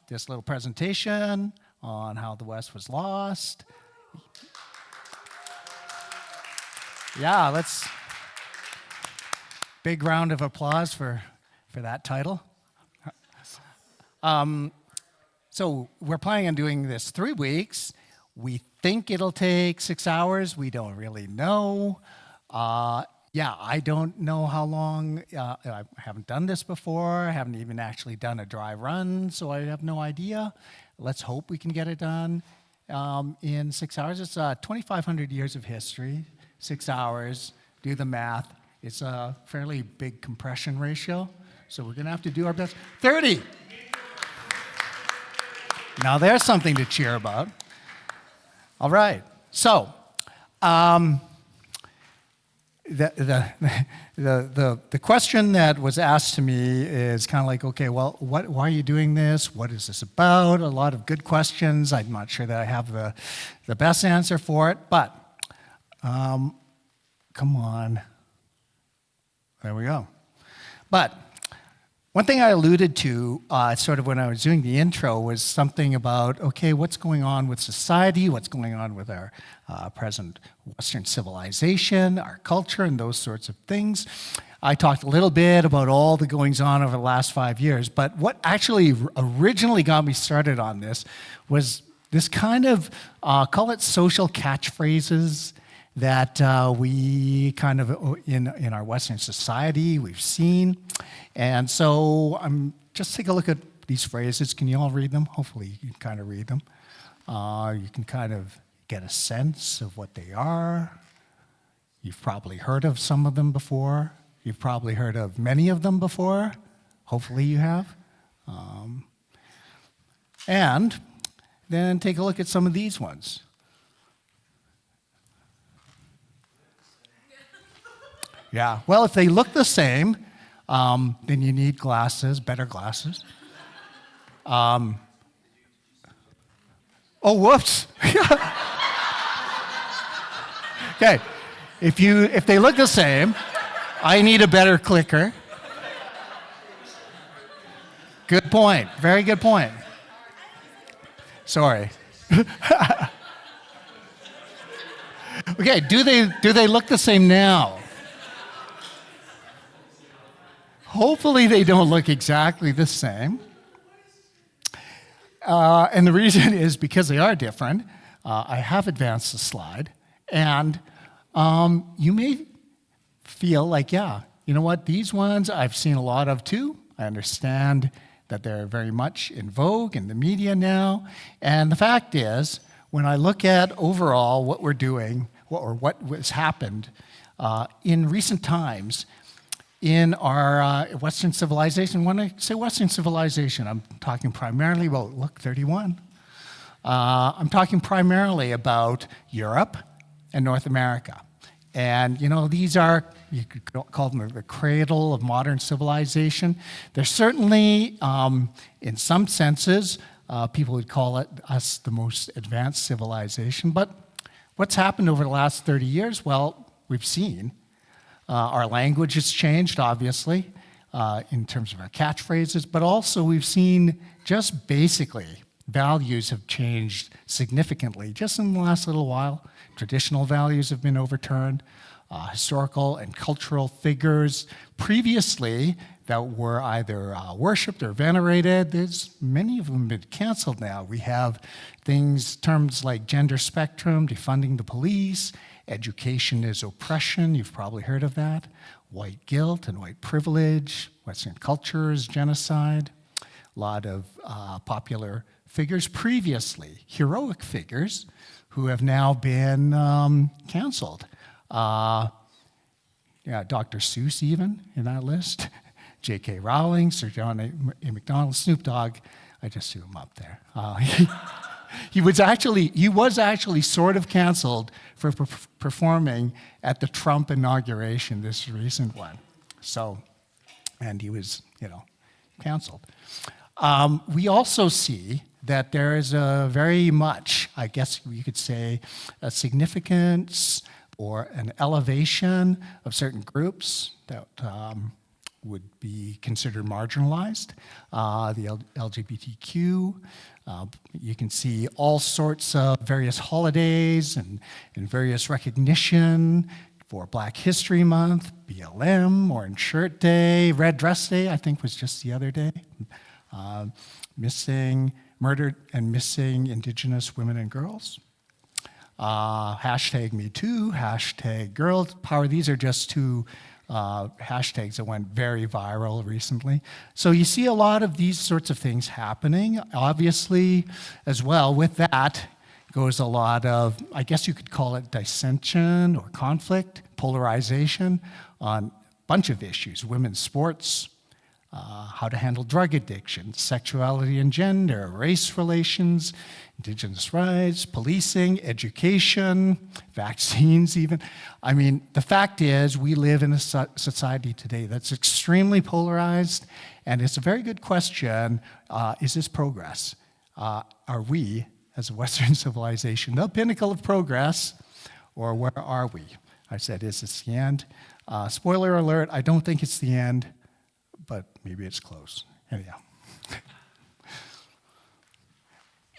this little presentation on how the West was lost. Yeah, let's big round of applause for that title. So we're planning on doing this 3 weeks. We think it'll take 6 hours. We don't really know. I don't know how long. I haven't done this before. I haven't even actually done a dry run, so I have no idea. Let's hope we can get it done in 6 hours. It's 2,500 years of history, 6 hours. Do the math. It's a fairly big compression ratio, so we're going to have to do our best. 30! Now there's something to cheer about. All right. So, the question that was asked to me is kind of like, okay, well, why are you doing this? What is this about? A lot of good questions. I'm not sure that I have the best answer for it, but come on. There we go. But one thing I alluded to sort of when I was doing the intro was something about, okay, what's going on with society, what's going on with our present Western civilization, our culture, and those sorts of things. I talked a little bit about all the goings on over the last 5 years, but what actually originally got me started on this was this kind of, call it social catchphrases that we kind of, in our Western society, we've seen. And so just take a look at these phrases. Can you all read them? Hopefully you can kind of read them. You can kind of get a sense of what they are. You've probably heard of some of them before. You've probably heard of many of them before. Hopefully you have. And then take a look at some of these ones. Yeah, well, if they look the same, then you need glasses, better glasses. Oh, whoops. Okay, if they look the same, I need a better clicker. Good point, very good point. Sorry. Okay, do they look the same now? Hopefully they don't look exactly the same. And the reason is because they are different. I have advanced the slide. And you may feel like, yeah, you know what, these ones I've seen a lot of too. I understand that they're very much in vogue in the media now. And the fact is, when I look at overall what we're doing, what has happened in recent times, in our Western civilization. When I say Western civilization, I'm talking primarily about, look, 31. I'm talking primarily about Europe and North America. And, you know, these are, you could call them the cradle of modern civilization. They're certainly, in some senses, people would call us the most advanced civilization. But what's happened over the last 30 years? Well, we've seen our language has changed, obviously, in terms of our catchphrases, but also we've seen just basically values have changed significantly just in the last little while. Traditional values have been overturned. Historical and cultural figures previously that were either worshipped or venerated, many of them have been canceled now. We have terms like gender spectrum, defunding the police, education is oppression, you've probably heard of that, white guilt and white privilege, Western culture is genocide, a lot of popular figures previously, heroic figures, who have now been canceled. Dr. Seuss even in that list, J.K. Rowling, Sir John A. Macdonald, Snoop Dogg, I just threw him up there. He was actually sort of canceled for performing at the Trump inauguration, this recent one. So, and he was, canceled. We also see that there is a very much, I guess you could say, a significance or an elevation of certain groups that would be considered marginalized, the LGBTQ. You can see all sorts of various holidays and various recognition for Black History Month, BLM, Orange Shirt Day, Red Dress Day, I think was just the other day. Murdered and missing Indigenous women and girls. Hashtag Me Too, hashtag Girl Power. These are just two hashtags that went very viral recently. So you see a lot of these sorts of things happening. Obviously, as well, with that goes a lot of, I guess you could call it dissension or conflict, polarization on a bunch of issues, women's sports, how to handle drug addiction, sexuality and gender, race relations, Indigenous rights, policing, education, vaccines even. I mean, the fact is we live in a society today that's extremely polarized, and it's a very good question, is this progress? Are we, as a Western civilization, the pinnacle of progress, or where are we? I said, is this the end? Spoiler alert, I don't think it's the end, but maybe it's close. Anyhow.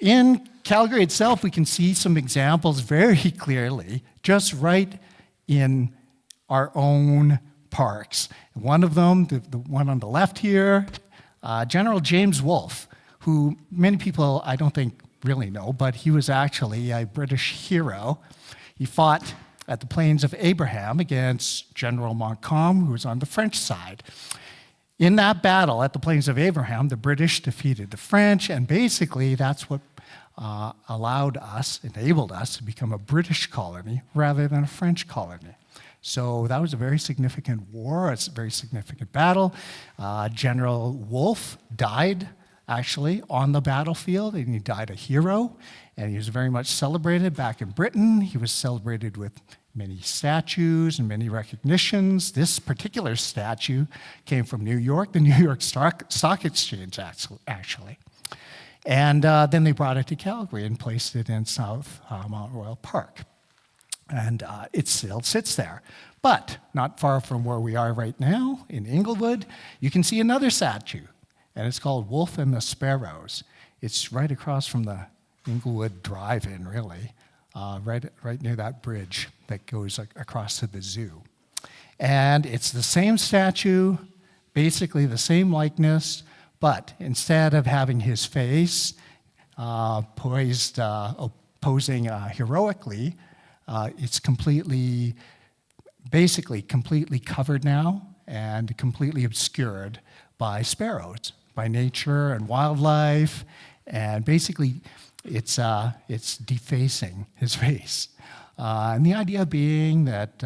In Calgary itself, we can see some examples very clearly, just right in our own parks. One of them, the one on the left here, General James Wolfe, who many people I don't think really know, but he was actually a British hero. He fought at the Plains of Abraham against General Montcalm, who was on the French side. In that battle at the Plains of Abraham, the British defeated the French, and basically that's what enabled us to become a British colony rather than a French colony. So that was a very significant war, a very significant battle. General Wolfe died actually on the battlefield, and he died a hero, and he was very much celebrated back in Britain. He was celebrated with many statues and many recognitions. This particular statue came from New York, the New York Stock Exchange, actually. And then they brought it to Calgary and placed it in South Mount Royal Park. And it still sits there. But not far from where we are right now, in Inglewood, you can see another statue, and it's called Wolfe and the Sparrows. It's right across from the Inglewood Drive-In, really. Right near that bridge that goes across to the zoo. And it's the same statue, basically the same likeness, but instead of having his face posing heroically, it's basically completely covered now and completely obscured by sparrows, by nature and wildlife, and basically it's defacing his face. And the idea being that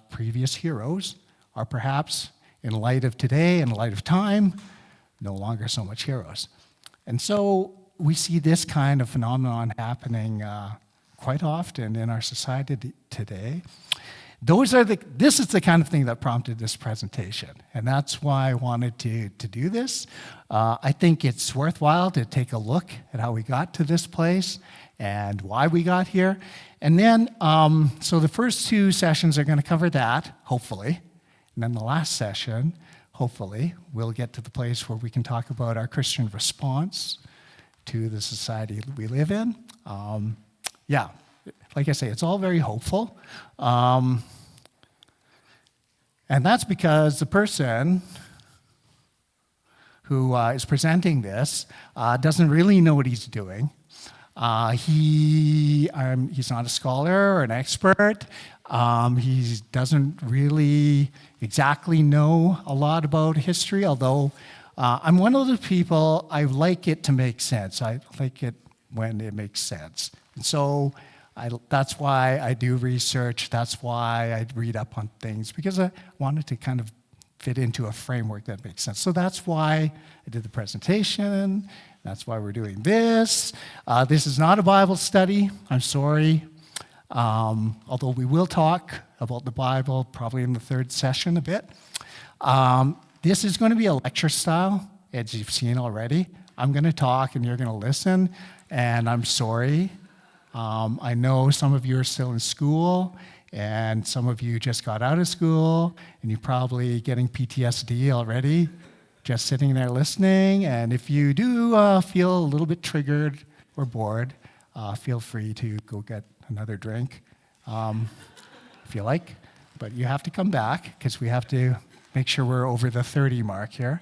previous heroes are perhaps, in light of today, in light of time, no longer so much heroes. And so we see this kind of phenomenon happening quite often in our society today. This is the kind of thing that prompted this presentation, and that's why I wanted to do this. I think it's worthwhile to take a look at how we got to this place and why we got here. And then, so the first two sessions are going to cover that, hopefully. And then the last session, hopefully, we'll get to the place where we can talk about our Christian response to the society we live in. Yeah, like I say, it's all very hopeful. And that's because the person who is presenting this doesn't really know what he's doing. He's not a scholar or an expert. He doesn't really exactly know a lot about history, although I'm one of those people, I like it to make sense. I like it when it makes sense. And so that's why I do research. That's why I read up on things, because I wanted to kind of fit into a framework that makes sense. So that's why I did the presentation. That's why we're doing this. This is not a Bible study. I'm sorry. Although we will talk about the Bible probably in the third session a bit. This is going to be a lecture style, as you've seen already. I'm going to talk and you're going to listen, and I'm sorry. I know some of you are still in school, and some of you just got out of school, and you're probably getting PTSD already, just sitting there listening. And if you do feel a little bit triggered or bored, feel free to go get another drink if you like. But you have to come back because we have to make sure we're over the 30 mark here.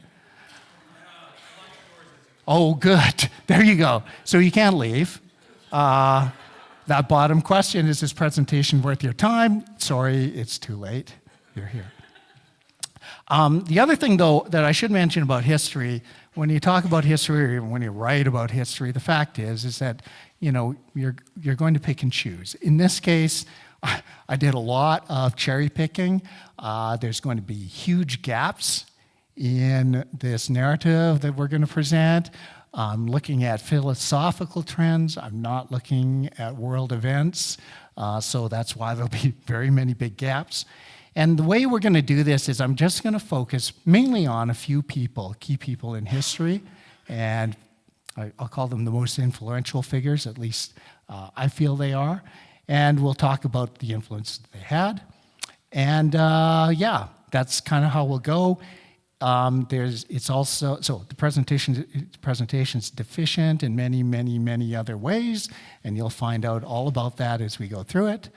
Oh, good. There you go. So you can't leave. That bottom question, is this presentation worth your time? Sorry, it's too late. You're here. The other thing, though, that I should mention about history, when you talk about history or when you write about history, the fact is that, you're going to pick and choose. In this case, I did a lot of cherry picking. There's going to be huge gaps in this narrative that we're going to present. I'm looking at philosophical trends. I'm not looking at world events. So that's why there'll be very many big gaps. And the way we're going to do this is I'm just going to focus mainly on a few people, key people in history, and I'll call them the most influential figures, at least I feel they are. And we'll talk about the influence they had. And that's kind of how we'll go. It's also, so the presentation's deficient in many, many, many other ways, and you'll find out all about that as we go through it.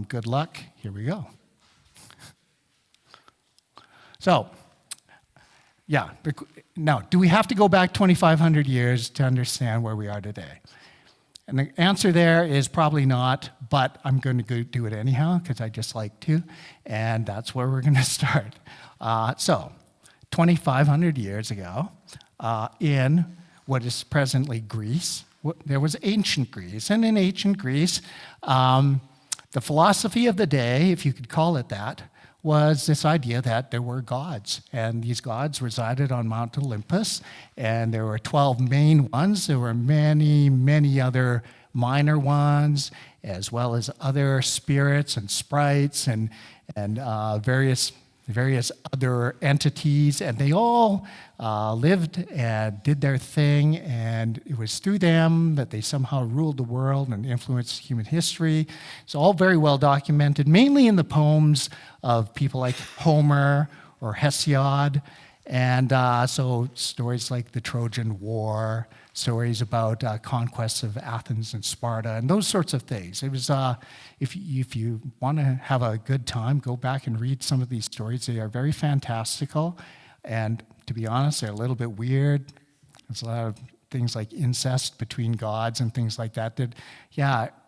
Good luck. Here we go. So, now, do we have to go back 2,500 years to understand where we are today? And the answer there is probably not, but I'm going to go do it anyhow because I just like to, and that's where we're going to start. 2,500 years ago, in what is presently Greece, there was ancient Greece. And in ancient Greece, the philosophy of the day, if you could call it that, was this idea that there were gods. And these gods resided on Mount Olympus, and there were 12 main ones. There were many, many other minor ones, as well as other spirits and sprites and various other entities, and they all lived and did their thing, and it was through them that they somehow ruled the world and influenced human history. It's all very well documented, mainly in the poems of people like Homer or Hesiod, and so stories like the Trojan War, stories about conquests of Athens and Sparta, and those sorts of things. It was, if you want to have a good time, go back and read some of these stories. They are very fantastical, and to be honest, they're a little bit weird. There's a lot of things like incest between gods and things like that.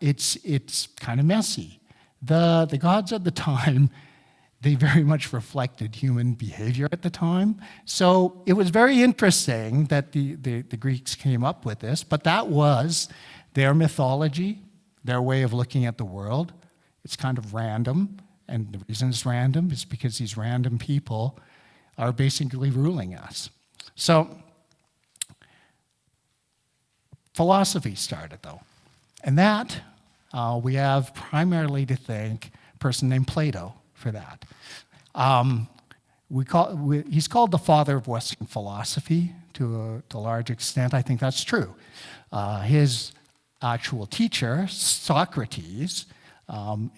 It's kind of messy. The gods at the time, they very much reflected human behavior at the time. So it was very interesting that the Greeks came up with this, but that was their mythology, their way of looking at the world. It's kind of random, and the reason it's random is because these random people are basically ruling us. So philosophy started, though, and that we have primarily to thank a person named Plato for that. He's called the father of Western philosophy to a large extent. I think that's true. His actual teacher, Socrates,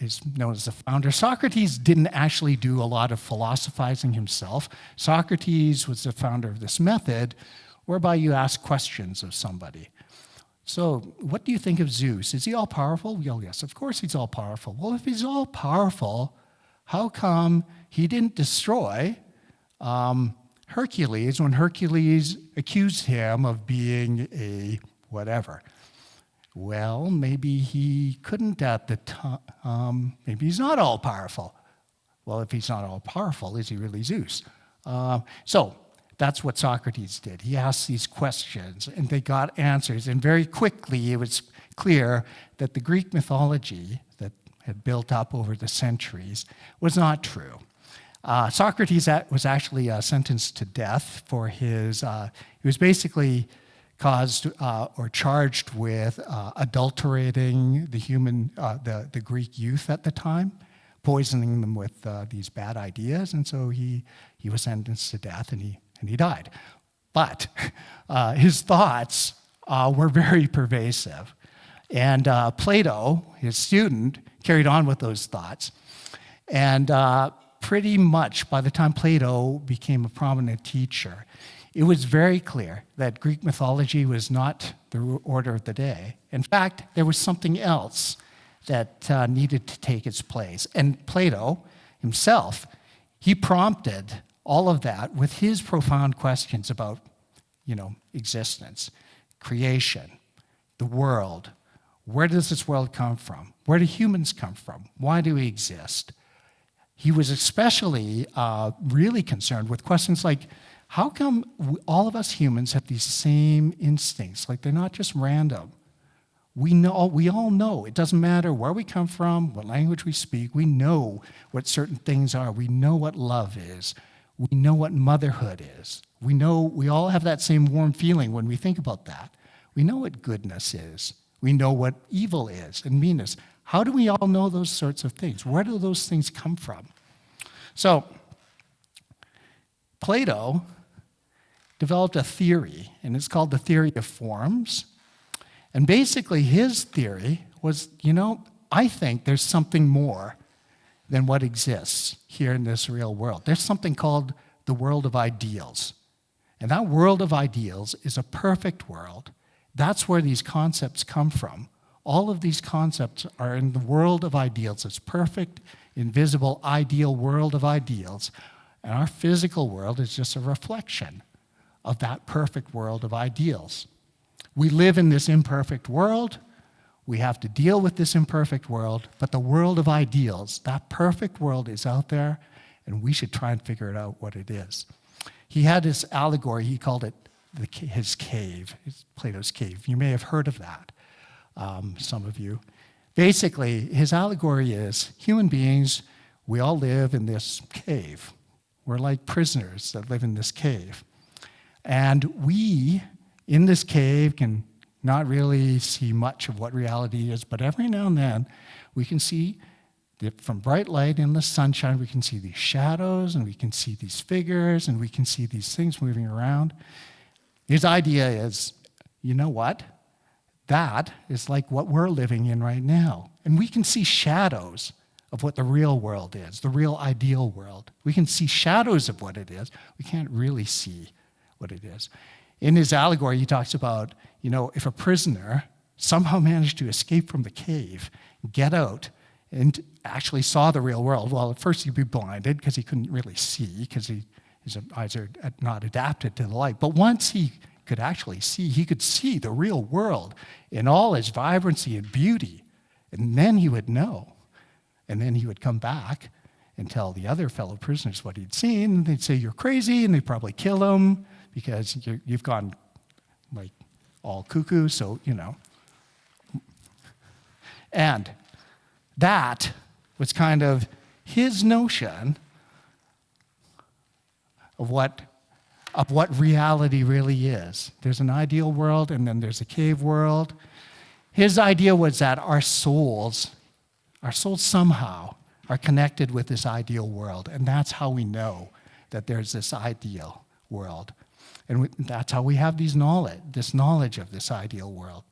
is known as the founder. Socrates didn't actually do a lot of philosophizing himself. Socrates was the founder of this method whereby you ask questions of somebody. So, what do you think of Zeus? Is he all powerful? Well, yes, of course he's all powerful. Well, if he's all powerful, how come he didn't destroy Hercules when Hercules accused him of being a whatever? Well, maybe he couldn't at the time. Maybe he's not all powerful. Well, if he's not all powerful, is he really Zeus? So that's what Socrates did. He asked these questions, and they got answers. And very quickly, it was clear that the Greek mythology that had built up over the centuries was not true. Socrates was actually sentenced to death for his, he was basically caused or charged with adulterating the Greek youth at the time, poisoning them with these bad ideas, and so he was sentenced to death and he died. But his thoughts were very pervasive. And Plato, his student, carried on with those thoughts. And pretty much by the time Plato became a prominent teacher, it was very clear that Greek mythology was not the order of the day. In fact, there was something else that needed to take its place. And Plato himself, he prompted all of that with his profound questions about, existence, creation, the world. Where does this world come from? Where do humans come from? Why do we exist? He was especially really concerned with questions like, how come all of us humans have these same instincts? Like, they're not just random. We all know. It doesn't matter where we come from, what language we speak. We know what certain things are. We know what love is. We know what motherhood is. We all have that same warm feeling when we think about that. We know what goodness is. We know what evil is and meanness. How do we all know those sorts of things? Where do those things come from? So, Plato developed a theory, and it's called the theory of forms. And basically, his theory was, I think there's something more than what exists here in this real world. There's something called the world of ideals. And that world of ideals is a perfect world. That's where these concepts come from. All of these concepts are in the world of ideals. It's perfect, invisible, ideal world of ideals. And our physical world is just a reflection of that perfect world of ideals. We live in this imperfect world. We have to deal with this imperfect world, but the world of ideals, that perfect world is out there, and we should try and figure it out what it is. He had this allegory, he called it his cave, Plato's cave. You may have heard of that, some of you. Basically, his allegory is human beings, we all live in this cave. We're like prisoners that live in this cave. And we, in this cave, can not really see much of what reality is, but every now and then we can see from bright light in the sunshine, we can see these shadows and we can see these figures and we can see these things moving around. His idea is, you know what? That is like what we're living in right now. And we can see shadows of what the real world is, the real ideal world. We can see shadows of what it is. We can't really see what it is. In his allegory, he talks about, if a prisoner somehow managed to escape from the cave, get out, and actually saw the real world, well, at first he'd be blinded because he couldn't really see because his eyes are not adapted to the light. But once he could actually see, he could see the real world in all its vibrancy and beauty. And then he would know. And then he would come back and tell the other fellow prisoners what he'd seen. And they'd say, you're crazy, and they'd probably kill him because you've gone like all cuckoo, so, And that was kind of his notion of what reality really is. There's an ideal world, and then there's a cave world. His idea was that our souls somehow are connected with this ideal world, and that's how we know that there's this ideal world. And that's how we have this knowledge of this ideal world.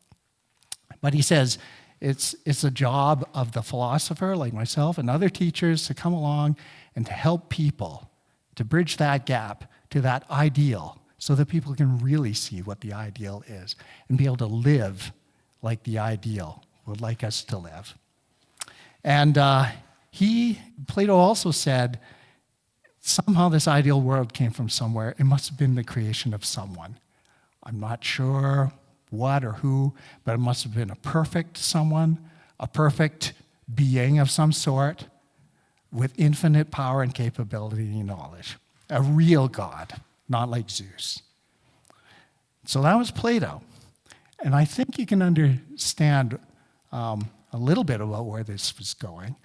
But he says it's a job of the philosopher like myself and other teachers to come along and to help people to bridge that gap to that ideal so that people can really see what the ideal is and be able to live like the ideal would like us to live. And Plato also said, somehow this ideal world came from somewhere. It must have been the creation of someone. I'm not sure what or who, but it must have been a perfect someone, a perfect being of some sort with infinite power and capability and knowledge. A real God, not like Zeus. So that was Plato. And I think you can understand a little bit about where this was going.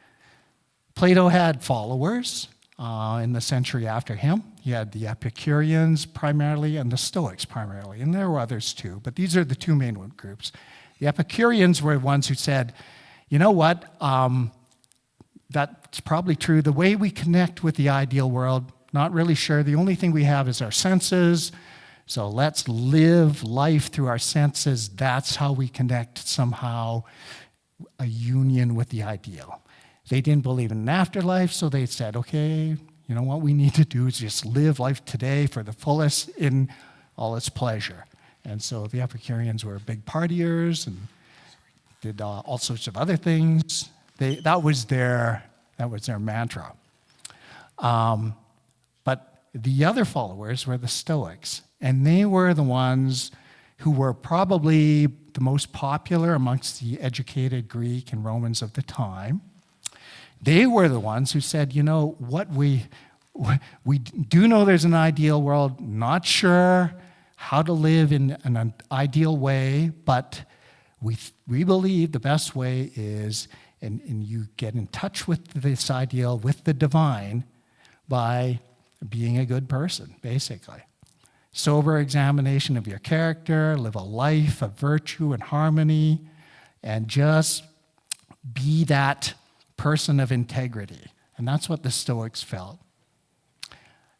Plato had followers in the century after him. He had the Epicureans primarily and the Stoics primarily, and there were others too, but these are the two main groups. The Epicureans were the ones who said, you know what, that's probably true. The way we connect with the ideal world, not really sure. The only thing we have is our senses, so let's live life through our senses. That's how we connect somehow a union with the ideal. They didn't believe in an afterlife, so they said, okay, you know what we need to do is just live life today for the fullest in all its pleasure. And so the Epicureans were big partiers and did all sorts of other things. That was their mantra. But the other followers were the Stoics, and they were the ones who were probably the most popular amongst the educated Greek and Romans of the time. They were the ones who said, you know, what we do know there's an ideal world, not sure how to live in an ideal way, but we believe the best way is, and you get in touch with this ideal, with the divine, by being a good person, basically. Sober examination of your character, live a life of virtue and harmony, and just be that person of integrity. And that's what the Stoics felt.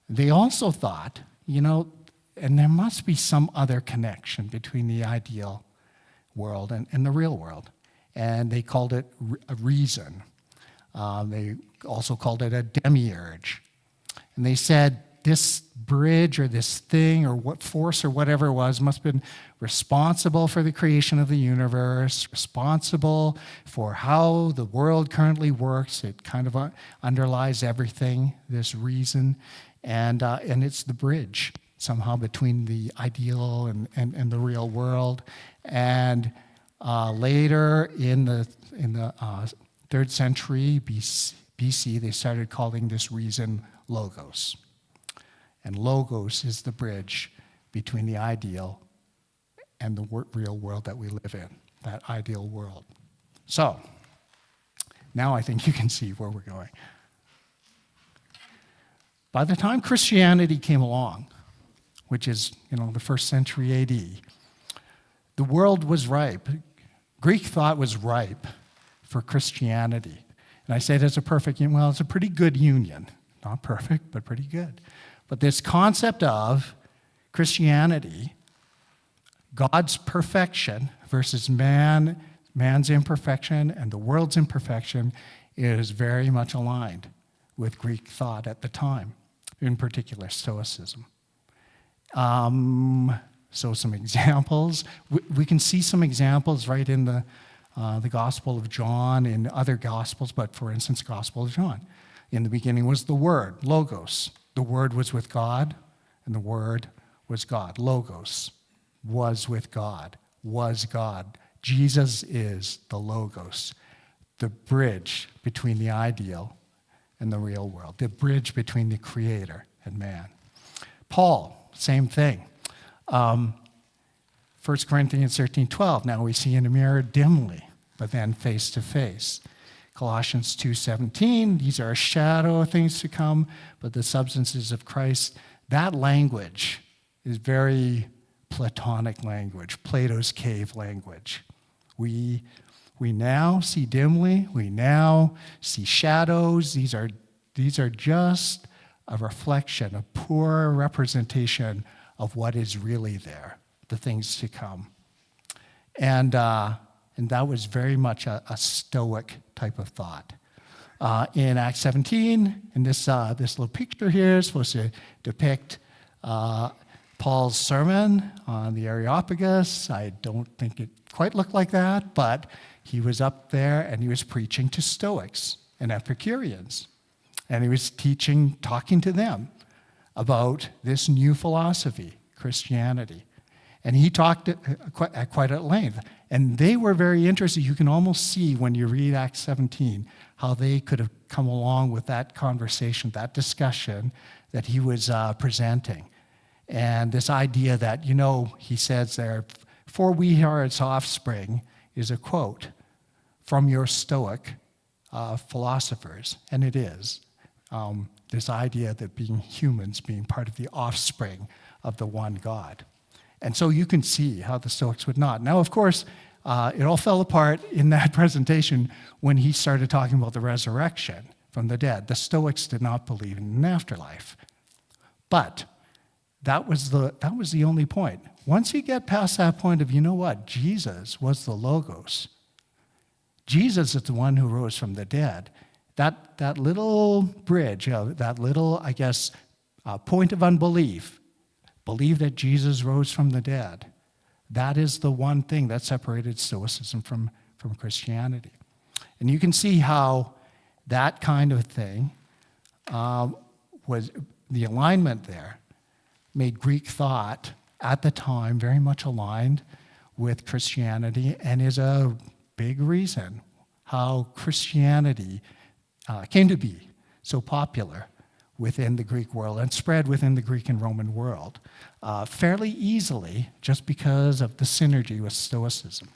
They also thought, you know, and there must be some other connection between the ideal world and the real world. And they called it a reason. They also called it a demiurge. And they said this bridge or this thing or what force or whatever it was must have been responsible for the creation of the universe, responsible for how the world currently works. It kind of underlies everything, this reason. And it's the bridge somehow between the ideal and the real world. And later in the 3rd century BC, they started calling this reason logos. And logos is the bridge between the ideal and the real world that we live in, that ideal world. So, now I think you can see where we're going. By the time Christianity came along, which is, the 1st century AD, the world was ripe. Greek thought was ripe for Christianity. And I say it as a perfect union. Well, it's a pretty good union. Not perfect, but pretty good. But this concept of Christianity, God's perfection versus man's imperfection and the world's imperfection, is very much aligned with Greek thought at the time, in particular Stoicism. So some examples. We can see some examples right in the Gospel of John, in other Gospels, but for instance, Gospel of John. In the beginning was the Word, Logos. The Word was with God, and the Word was God. Logos was with God, was God. Jesus is the Logos, the bridge between the ideal and the real world, the bridge between the Creator and man. Paul, same thing. 1 Corinthians 13:12, now we see in a mirror dimly, but then face to face. Colossians 2:17, these are a shadow of things to come, but the substances of Christ. That language is very Platonic language, Plato's cave language. We now see dimly, we now see shadows. These are just a reflection, a poor representation of what is really there, the things to come. And that was very much a Stoic type of thought. In Acts 17, in this little picture here is supposed to depict Paul's sermon on the Areopagus. I don't think it quite looked like that, but he was up there and he was preaching to Stoics and Epicureans. And he was talking to them about this new philosophy, Christianity. And he talked quite at length. And they were very interested. You can almost see when you read Acts 17 how they could have come along with that conversation, that discussion that he was presenting. And this idea that, he says there, "For we are its offspring," is a quote from your Stoic philosophers. And it is. This idea that humans being part of the offspring of the one God. And so you can see how the Stoics would not. Now, of course, it all fell apart in that presentation when he started talking about the resurrection from the dead. The Stoics did not believe in an afterlife. But that was the only point. Once you get past that point of, Jesus was the Logos. Jesus is the one who rose from the dead. that little bridge, that little, I guess, point of unbelief, believe that Jesus rose from the dead. That is the one thing that separated Stoicism from Christianity. And you can see how that kind of thing was the alignment there made Greek thought at the time very much aligned with Christianity, and is a big reason how Christianity came to be so popular within the Greek world and spread within the Greek and Roman world fairly easily, just because of the synergy with Stoicism.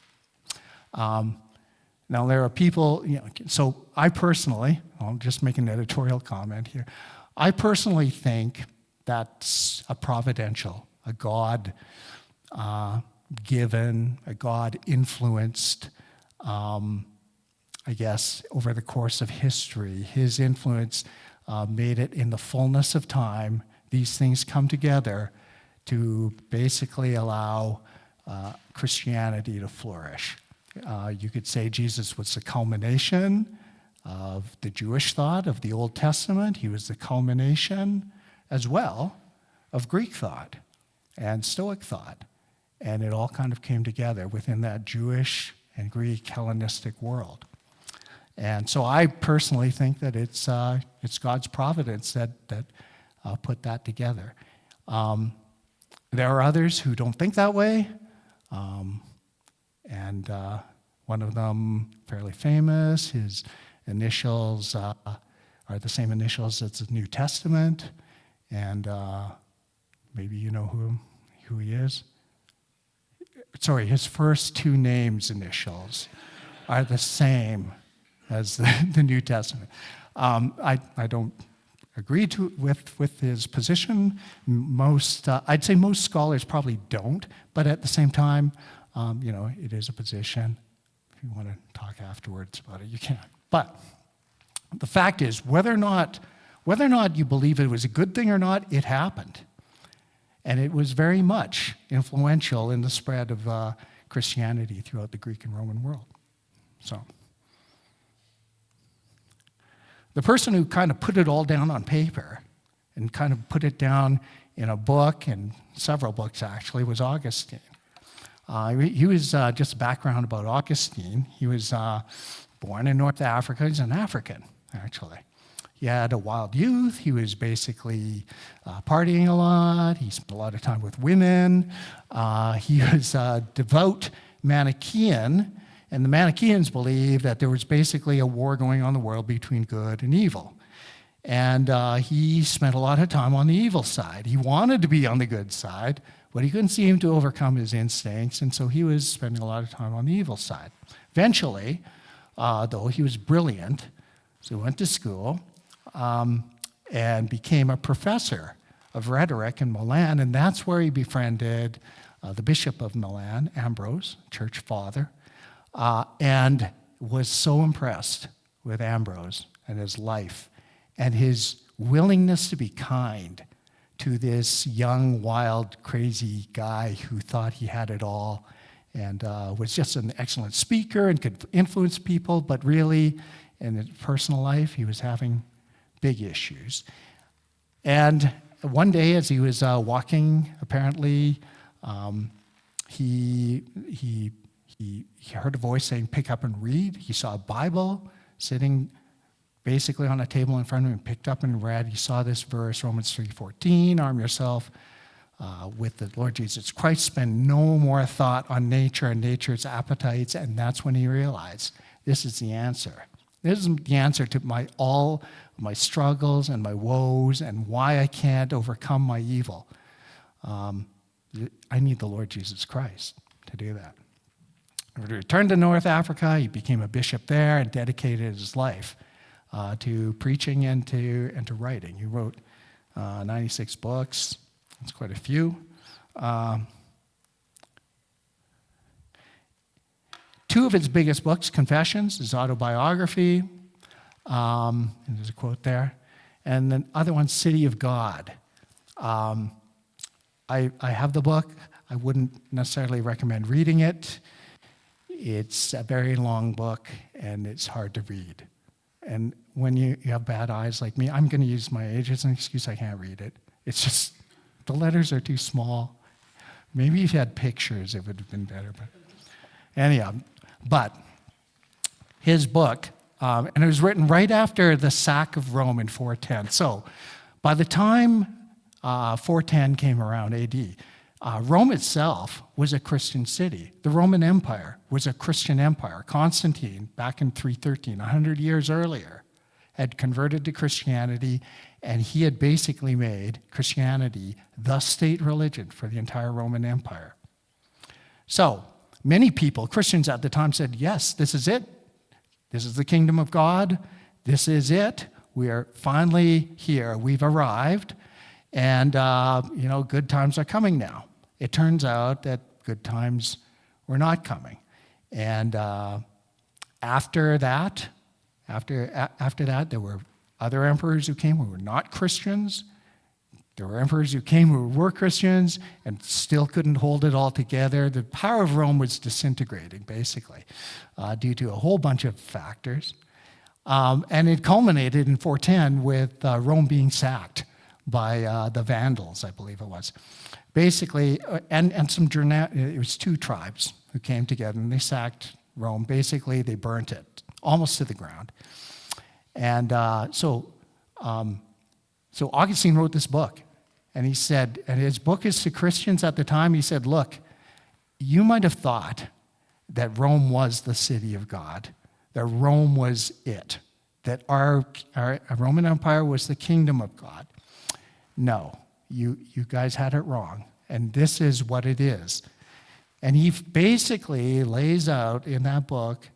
Now, there are people, so I personally, I'll just make an editorial comment here. I personally think that's a providential, a God given, a God influenced, I guess, over the course of history. His influence made it in the fullness of time. These things come together to basically allow Christianity to flourish. You could say Jesus was the culmination of the Jewish thought of the Old Testament. He was the culmination as well of Greek thought and Stoic thought. And it all kind of came together within that Jewish and Greek Hellenistic world. And so I personally think that it's God's providence that put that together. There are others who don't think that way. And one of them, fairly famous, his initials are the same initials as the New Testament. And maybe you know who he is. Sorry, his first two names initials are the same as the New Testament. I don't agree with his position. I'd say most scholars probably don't, but at the same time, it is a position. If you want to talk afterwards about it, you can. But the fact is, whether or not you believe it was a good thing or not, it happened. And it was very much influential in the spread of Christianity throughout the Greek and Roman world. So, the person who kind of put it all down on paper and kind of put it down in a book, and several books actually, was Augustine. He was just background about Augustine. He was born in North Africa. He's an African, actually. He had a wild youth. He was basically partying a lot. He spent a lot of time with women. He was a devout Manichaean, and the Manichaeans believed that there was basically a war going on in the world between good and evil. And he spent a lot of time on the evil side. He wanted to be on the good side, but he couldn't seem to overcome his instincts, and so he was spending a lot of time on the evil side. Eventually, though, he was brilliant, so he went to school and became a professor of rhetoric in Milan, and that's where he befriended the Bishop of Milan, Ambrose, church father, and was so impressed with Ambrose and his life and his willingness to be kind to this young, wild, crazy guy who thought he had it all and was just an excellent speaker and could influence people, but really, in his personal life, he was having big issues. And one day, as he was walking, apparently, he heard a voice saying, "Pick up and read." He saw a Bible sitting basically on a table in front of him, picked up and read. He saw this verse, Romans 3:14, arm yourself with the Lord Jesus Christ, spend no more thought on nature and nature's appetites, and that's when he realized this is the answer. This is the answer to all my struggles and my woes and why I can't overcome my evil. I need the Lord Jesus Christ to do that. He returned to North Africa. He became a bishop there and dedicated his life to preaching and to writing. He wrote 96 books. That's quite a few. Two of his biggest books, Confessions, his autobiography, and there's a quote there, and the other one, City of God. I have the book. I wouldn't necessarily recommend reading it. It's a very long book, and it's hard to read. And when you have bad eyes like me, I'm going to use my age as an excuse. I can't read it. It's just, the letters are too small. Maybe if you had pictures, it would have been better. But anyhow, but his book, and it was written right after the sack of Rome in 410. So by the time 410 came around AD, Rome itself was a Christian city. The Roman Empire was a Christian empire. Constantine, back in 313, 100 years earlier, had converted to Christianity, and he had basically made Christianity the state religion for the entire Roman Empire. So many people, Christians at the time, said, yes, this is it. This is the kingdom of God. This is it. We are finally here. We've arrived. And, good times are coming now. It turns out that good times were not coming. And after that, there were other emperors who came who were not Christians. There were emperors who came who were Christians and still couldn't hold it all together. The power of Rome was disintegrating, basically, due to a whole bunch of factors. And it culminated in 410 with Rome being sacked by the Vandals, I believe it was. Basically, and some it was two tribes who came together and they sacked Rome. Basically, they burnt it almost to the ground. And so Augustine wrote this book, and he said, and his book is to Christians at the time. He said, look, you might have thought that Rome was the city of God, that Rome was it, that our Roman Empire was the kingdom of God. No, you guys had it wrong, and this is what it is. And he basically lays out in that book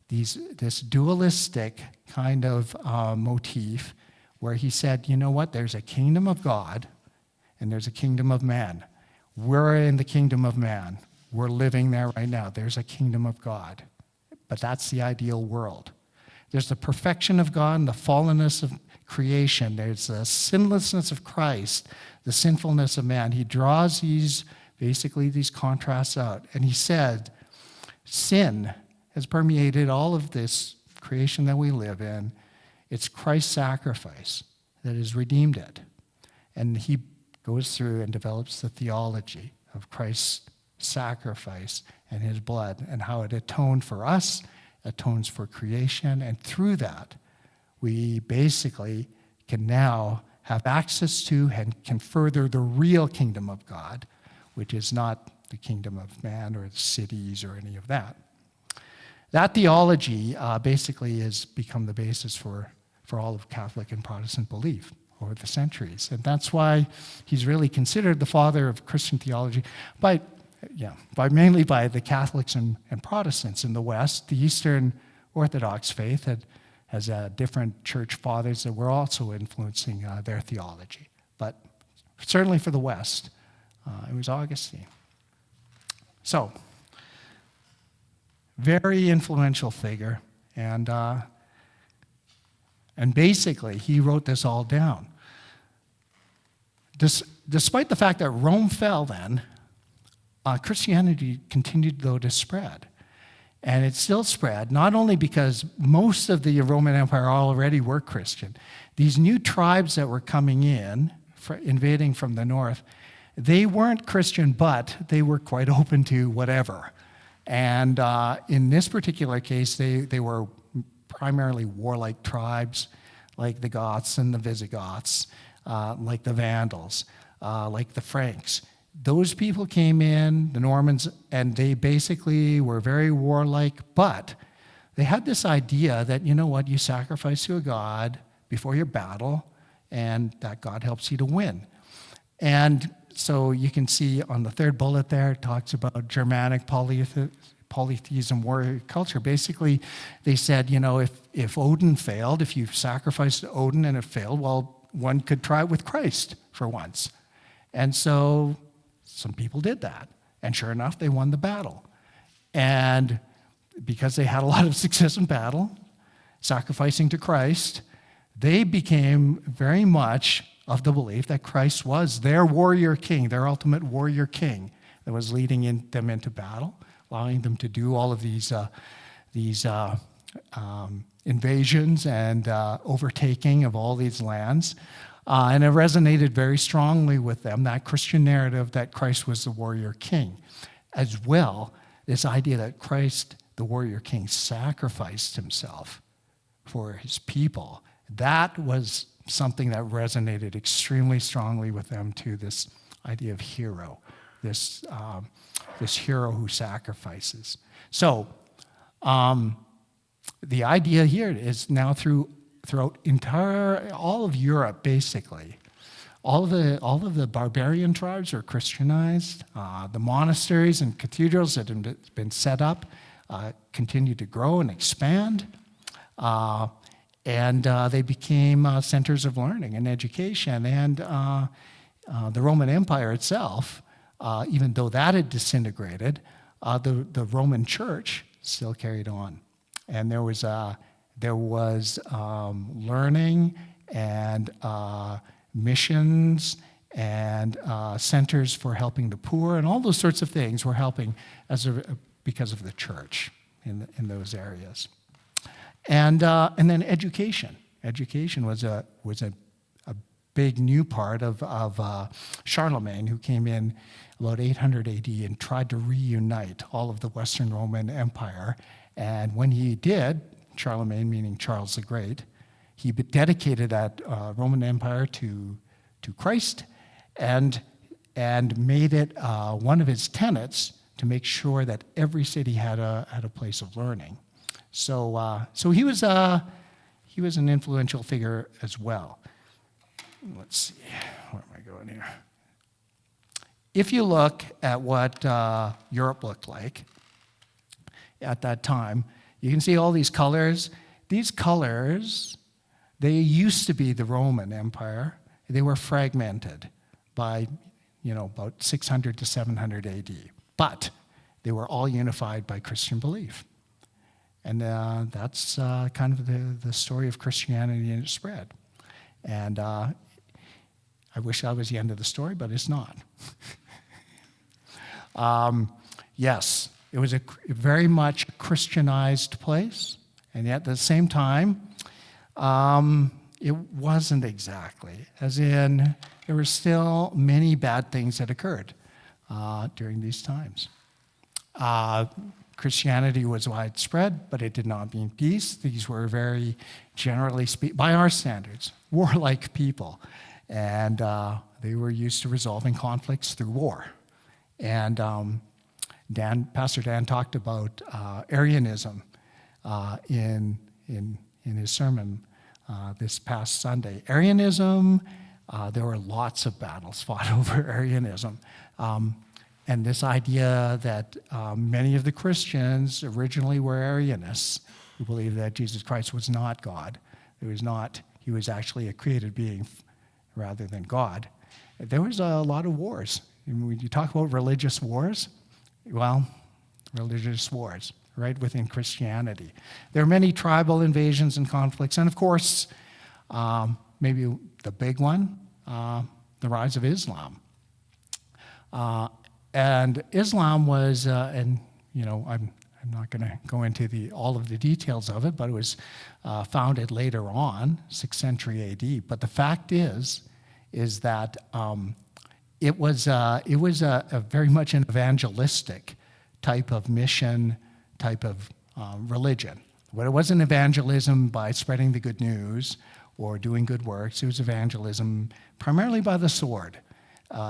this dualistic kind of motif where he said, you know what, there's a kingdom of God and there's a kingdom of man. We're in the kingdom of man. We're living there right now. There's a kingdom of God, but that's the ideal world. There's the perfection of God and the fallenness of creation. There's the sinlessness of Christ, the sinfulness of man. He draws these contrasts out. And he said, sin has permeated all of this creation that we live in. It's Christ's sacrifice that has redeemed it. And he goes through and develops the theology of Christ's sacrifice and his blood and how it atoned for us, atones for creation, and through that, we basically can now have access to and can further the real kingdom of God, which is not the kingdom of man or the cities or any of that. That theology basically has become the basis for all of Catholic and Protestant belief over the centuries. And that's why he's really considered the father of Christian theology mainly by the Catholics and Protestants in the West. The Eastern Orthodox faith has different church fathers that were also influencing their theology. But certainly for the West, it was Augustine. So, very influential figure, and basically he wrote this all down. Despite the fact that Rome fell then, Christianity continued, though, to spread. And it still spread, not only because most of the Roman Empire already were Christian. These new tribes that were coming in, invading from the north, they weren't Christian, but they were quite open to whatever. And in this particular case, they were primarily warlike tribes, like the Goths and the Visigoths, like the Vandals, like the Franks. Those people came in, the Normans, and they basically were very warlike, but they had this idea that, you know what, you sacrifice to a god before your battle, and that God helps you to win. And so you can see on the third bullet there, it talks about Germanic polytheism warrior culture. Basically, they said, you know, if Odin failed, if you sacrificed to Odin and it failed, well, one could try it with Christ for once. And so some people did that. And sure enough, they won the battle. And because they had a lot of success in battle, sacrificing to Christ, they became very much of the belief that Christ was their warrior king, their ultimate warrior king that was leading them into battle, allowing them to do all of these invasions and overtaking of all these lands. And it resonated very strongly with them, that Christian narrative that Christ was the warrior king. As well, this idea that Christ, the warrior king, sacrificed himself for his people. That was something that resonated extremely strongly with them too, this idea of hero, this hero who sacrifices. So the idea here is now throughout all of Europe, basically, all of the barbarian tribes are Christianized. The monasteries and cathedrals that have been set up continue to grow and expand. And they became centers of learning and education. And the Roman Empire itself, even though that had disintegrated, the Roman Church still carried on. And there was learning and missions and centers for helping the poor, and all those sorts of things were helping because of the church in those areas. And then education. Education was a big new part of Charlemagne, who came in about 800 AD and tried to reunite all of the Western Roman Empire. And when he did, Charlemagne, meaning Charles the Great, he dedicated that Roman Empire to Christ and made it one of his tenets to make sure that every city had a place of learning. So he was an influential figure as well. Let's see, where am I going here? If you look at what Europe looked like at that time, you can see all these colors. These colors, they used to be the Roman Empire. They were fragmented by, about 600 to 700 AD. But they were all unified by Christian belief. And that's kind of the story of Christianity and its spread. And I wish that was the end of the story, but it's not. Yes, it was a very much Christianized place, and yet at the same time, it wasn't exactly. As in, there were still many bad things that occurred during these times. Christianity was widespread, but it did not mean peace. These were very, generally speaking, by our standards, warlike people. And they were used to resolving conflicts through war. And Pastor Dan talked about Arianism in his sermon this past Sunday. Arianism, there were lots of battles fought over Arianism. And this idea that many of the Christians originally were Arianists, who believed that Jesus Christ was not God. He was actually a created being rather than God. There was a lot of wars. When you talk about religious wars, well, religious wars, right, within Christianity. There are many tribal invasions and conflicts, and of course, maybe the big one, the rise of Islam. And Islam was, I'm not going to go into all of the details of it, but it was founded later on, 6th century AD. But the fact is that it was a very much an evangelistic type of mission, type of religion. But it wasn't evangelism by spreading the good news or doing good works. It was evangelism primarily by the sword,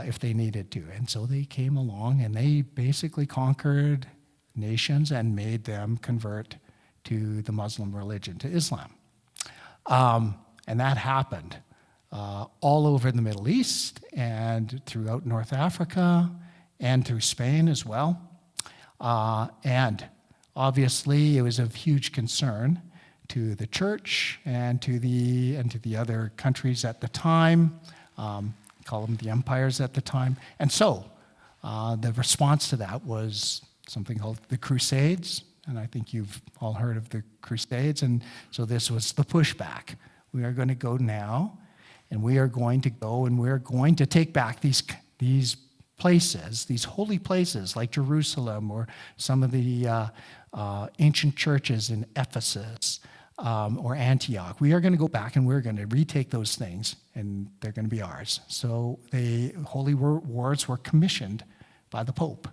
if they needed to. And so they came along and they basically conquered nations and made them convert to the Muslim religion, to Islam. And that happened all over the Middle East and throughout North Africa and through Spain as well. And obviously it was of huge concern to the church and to the other countries at the time, call them the empires at the time. And so the response to that was something called the Crusades, and I think you've all heard of the Crusades, and so this was the pushback. We are going to go now, and we are going to go and we're going to take back these places, these holy places like Jerusalem or some of the ancient churches in Ephesus or Antioch. We are going to go back and we're going to retake those things, and they're going to be ours. So the holy wars were commissioned by the Pope,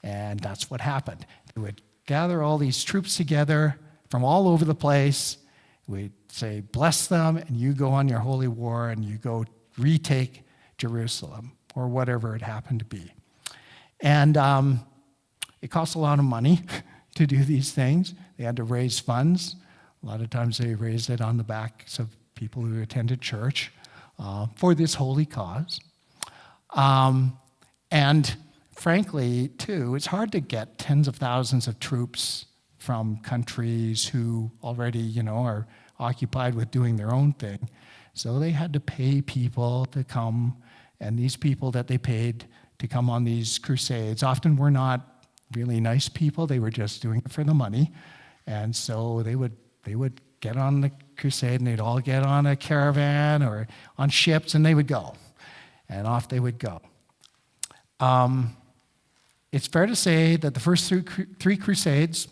and that's what happened. They would gather all these troops together from all over the place. We'd say, bless them, and you go on your holy war, and you go retake Jerusalem, or whatever it happened to be. And it costs a lot of money to do these things. They had to raise funds. A lot of times they raised it on the backs of people who attended church for this holy cause. And frankly, too, it's hard to get tens of thousands of troops from countries who already, are occupied with doing their own thing. So they had to pay people to come, and these people that they paid to come on these crusades often were not really nice people. They were just doing it for the money. And so they would get on the crusade, and they'd all get on a caravan or on ships, and they would go. And off they would go. It's fair to say that the first three crusades,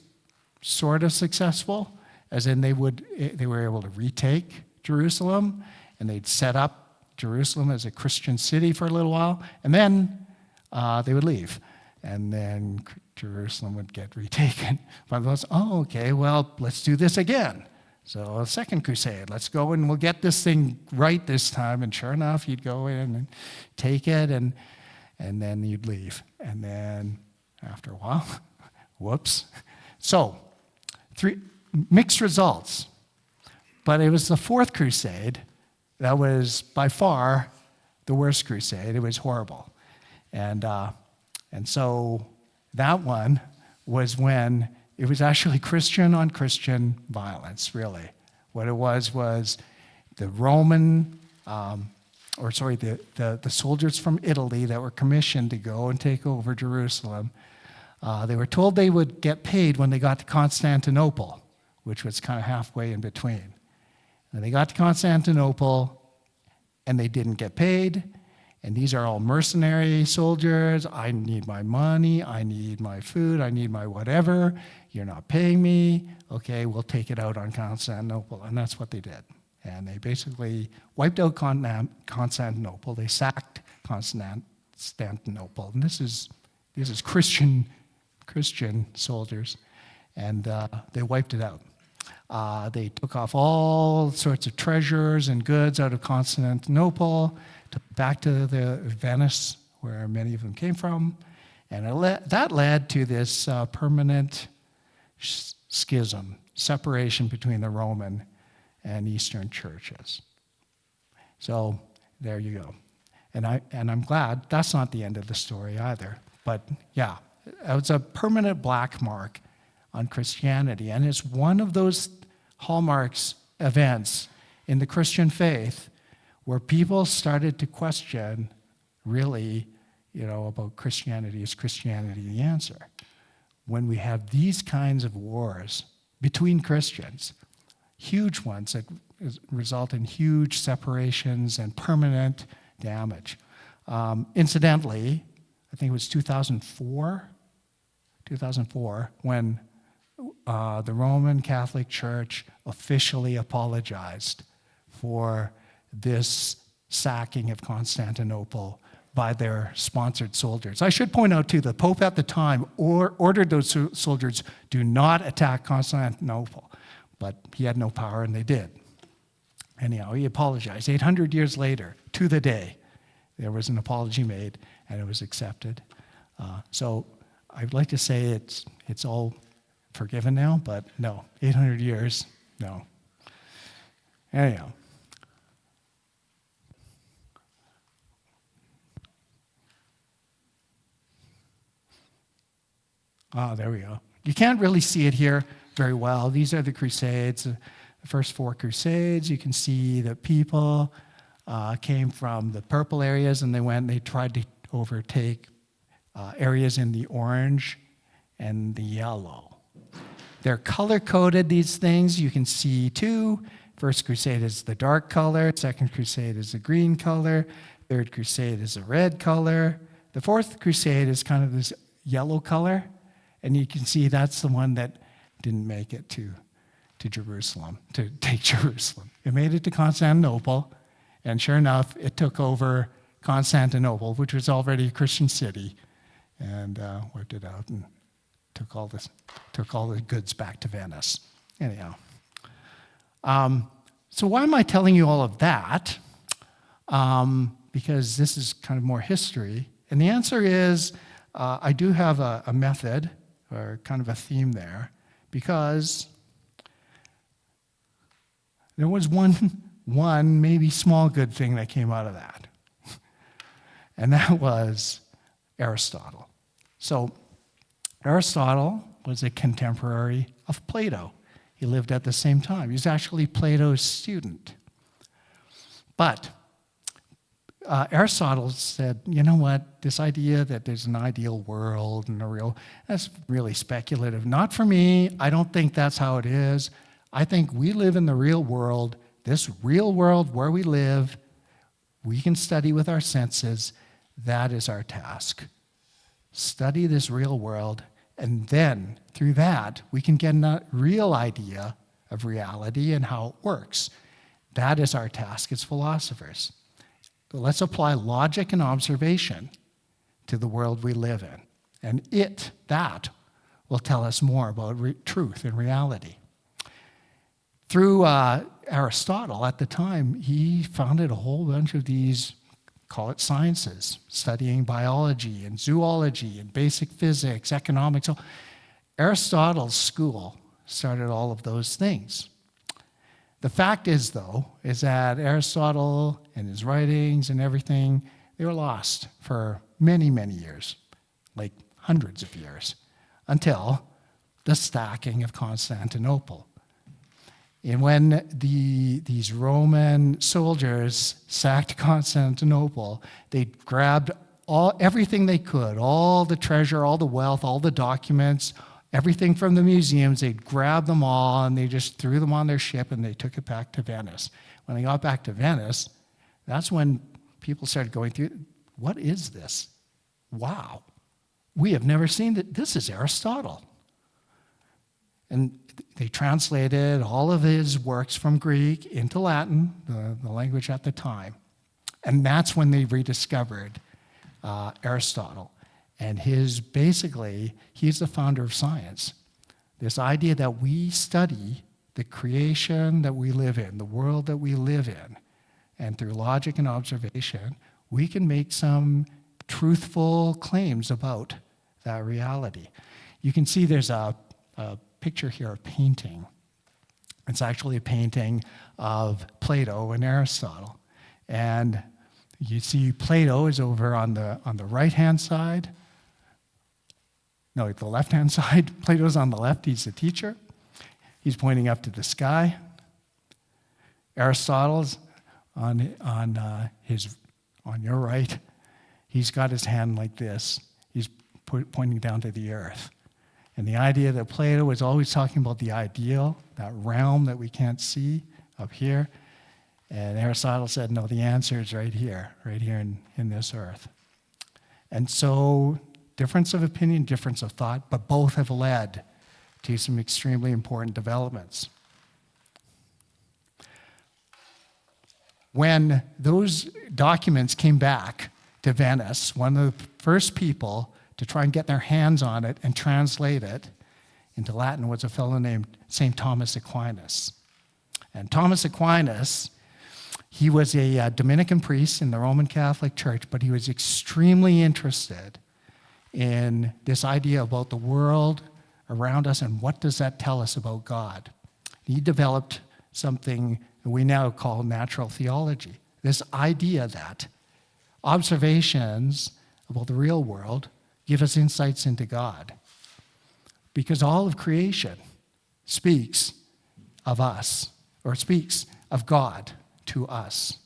sort of successful, as in they were able to retake Jerusalem, and they'd set up Jerusalem as a Christian city for a little while, and then they would leave. And then Jerusalem would get retaken. But those, okay, well, let's do this again. So a second crusade, let's go and we'll get this thing right this time. And sure enough, you'd go in and take it, and then you'd leave. And then after a while, whoops. So, three mixed results. But it was the fourth crusade that was by far the worst crusade. It was horrible. And so that one was when it was actually Christian on Christian violence, really. What it was the Roman, the soldiers from Italy that were commissioned to go and take over Jerusalem. They were told they would get paid when they got to Constantinople, which was kind of halfway in between. And they got to Constantinople, and they didn't get paid. And these are all mercenary soldiers. I need my money. I need my food. I need my whatever. You're not paying me. Okay, we'll take it out on Constantinople. And that's what they did. And they basically wiped out Constantinople. They sacked Constantinople. And this is Christian soldiers. And they wiped it out. They took off all sorts of treasures and goods out of Constantinople back to the Venice, where many of them came from. And that led to this permanent schism, separation between the Roman and Eastern churches. So there you go. And I'm glad that's not the end of the story either. But yeah, it was a permanent black mark on Christianity. And it's one of those hallmarks events in the Christian faith where people started to question, really, about Christianity. Is Christianity the answer? When we have these kinds of wars between Christians, huge ones that result in huge separations and permanent damage. Incidentally, I think it was 2004, when the Roman Catholic Church officially apologized for this sacking of Constantinople by their sponsored soldiers. I should point out, too, the Pope at the time ordered those soldiers do not attack Constantinople, but he had no power, and they did. Anyhow, he apologized. 800 years later, to the day, there was an apology made, and it was accepted. So I'd like to say it's all forgiven now, but no, 800 years, no. Anyhow. There we go. You can't really see it here very well. These are the Crusades, the first four Crusades. You can see that people came from the purple areas, and they tried to overtake areas in the orange and the yellow. They're color-coded, these things. You can see, too. First Crusade is the dark color. Second Crusade is the green color. Third Crusade is the red color. the Fourth Crusade is kind of this yellow color, and you can see that's the one that didn't make it to Jerusalem, to take Jerusalem. It made it to Constantinople, and sure enough, it took over Constantinople, which was already a Christian city, and worked it out and took all the goods back to Venice. Anyhow, so why am I telling you all of that? Because this is kind of more history. And the answer is, I do have a method, or kind of a theme there, because there was one maybe small good thing that came out of that. And that was Aristotle. So Aristotle was a contemporary of Plato. He lived at the same time. He was actually Plato's student. But Aristotle said, you know what, this idea that there's an ideal world and a real, that's really speculative. Not for me. I don't think that's how it is. I think we live in the real world. This real world where we live, we can study with our senses. That is our task. Study this real world, and then through that, we can get a real idea of reality and how it works. That is our task as philosophers. Let's apply logic and observation to the world we live in. And that will tell us more about truth and reality. Through Aristotle, at the time, he founded a whole bunch of these, call it sciences, studying biology and zoology and basic physics, economics. So Aristotle's school started all of those things. The fact is, though, is that Aristotle and his writings and everything, they were lost for many, many years, like hundreds of years, until the sacking of Constantinople. And when these Roman soldiers sacked Constantinople, they grabbed everything they could, all the treasure, all the wealth, all the documents, everything from the museums. They grabbed them all and they just threw them on their ship and they took it back to Venice. When they got back to Venice, that's when people started going through, what is this? Wow, we have never seen that. This is Aristotle. And they translated all of his works from Greek into Latin, the language at the time. And that's when they rediscovered Aristotle. And he's the founder of science. This idea that we study the creation that we live in, the world that we live in, and through logic and observation, we can make some truthful claims about that reality. You can see there's a picture here, a painting. It's actually a painting of Plato and Aristotle. And you see Plato is over on the right-hand side. No, the left-hand side. Plato's on the left, he's the teacher. He's pointing up to the sky. Aristotle's on your right. He's got his hand like this. He's pointing down to the earth. And the idea that Plato was always talking about the ideal, that realm that we can't see up here. And Aristotle said, no, the answer is right here in this earth. And so, difference of opinion, difference of thought, but both have led to some extremely important developments. When those documents came back to Venice, one of the first people to try and get their hands on it and translate it into Latin was a fellow named St. Thomas Aquinas. And Thomas Aquinas, he was a Dominican priest in the Roman Catholic Church, but he was extremely interested in this idea about the world around us and what does that tell us about God. He developed something that we now call natural theology, this idea that observations about the real world give us insights into God. Because all of creation speaks of us, or speaks of God to us.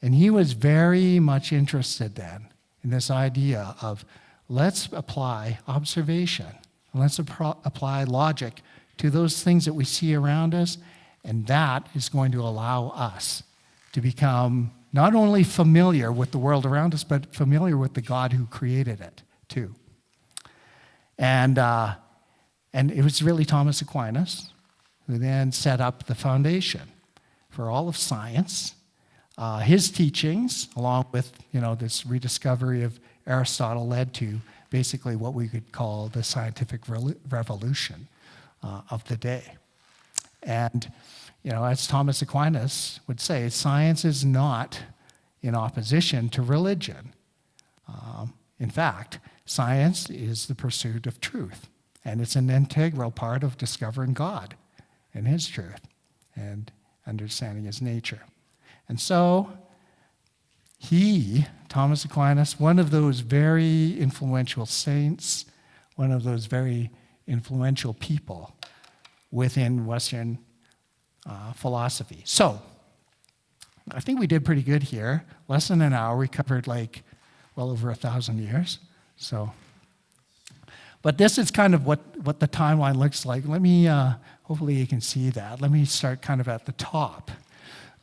And he was very much interested then in this idea of let's apply observation, and let's apply logic to those things that we see around us, and that is going to allow us to become not only familiar with the world around us, but familiar with the God who created it too. And it was really Thomas Aquinas who then set up the foundation for all of science. His teachings, along with this rediscovery of Aristotle, led to basically what we could call the scientific revolution of the day. And as Thomas Aquinas would say, science is not in opposition to religion. In fact, science is the pursuit of truth, and it's an integral part of discovering God and his truth and understanding his nature. And so Thomas Aquinas, one of those very influential saints, one of those very influential people within Western philosophy. So I think we did pretty good here. Less than an hour. We covered well over 1,000 years. So, but this is kind of what the timeline looks like. Let me, hopefully you can see that. Let me start kind of at the top.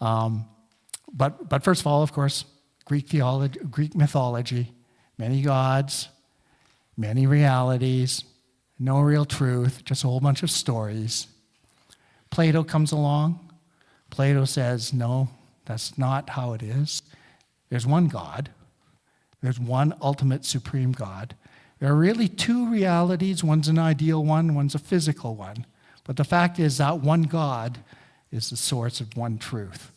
But first of all, of course, Greek theology, Greek mythology, many gods, many realities, no real truth, just a whole bunch of stories. Plato comes along. Plato says, no, that's not how it is. There's one God. There's one ultimate supreme God. There are really two realities. One's an ideal one, one's a physical one. But the fact is that one God is the source of one truth.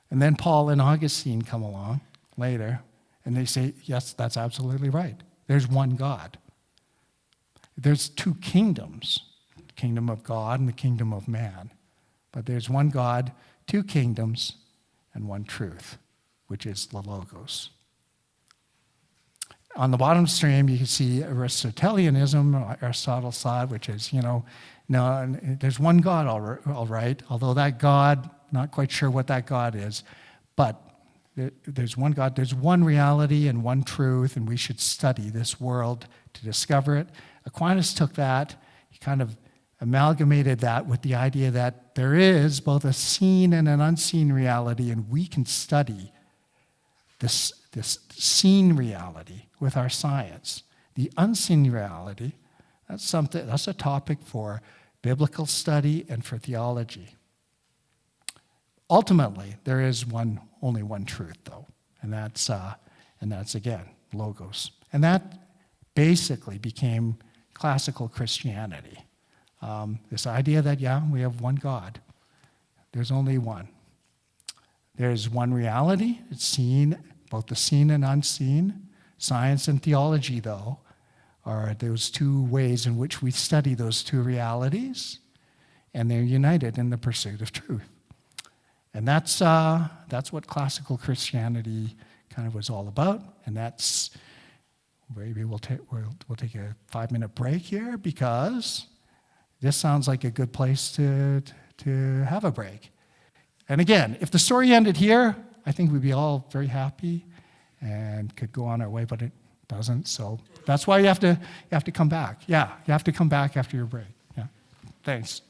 And then Paul and Augustine come along later, and they say, yes, that's absolutely right. There's one God. There's two kingdoms, the kingdom of God and the kingdom of man. But there's one God, two kingdoms, and one truth, which is the Logos. On the bottom stream, you can see Aristotelianism, Aristotle side, which is, no, there's one God, all right, although that God, not quite sure what that God is, but there's one God, there's one reality and one truth, and we should study this world to discover it. Aquinas took that, he kind of amalgamated that with the idea that there is both a seen and an unseen reality, and we can study this seen reality with our science. The unseen reality, that's a topic for biblical study and for theology. Ultimately, there is only one truth, though, and that's again Logos, and that basically became classical Christianity. This idea that we have one God. There's only one. There's one reality. It's seen, both the seen and unseen. Science and theology, though, are those two ways in which we study those two realities, and they're united in the pursuit of truth. And that's what classical Christianity kind of was all about. And that's maybe we'll take a 5-minute break here, because this sounds like a good place to have a break. And again, if the story ended here, I think we'd be all very happy and could go on our way, but it doesn't. So that's why you have to come back. Yeah, you have to come back after your break. Yeah, thanks.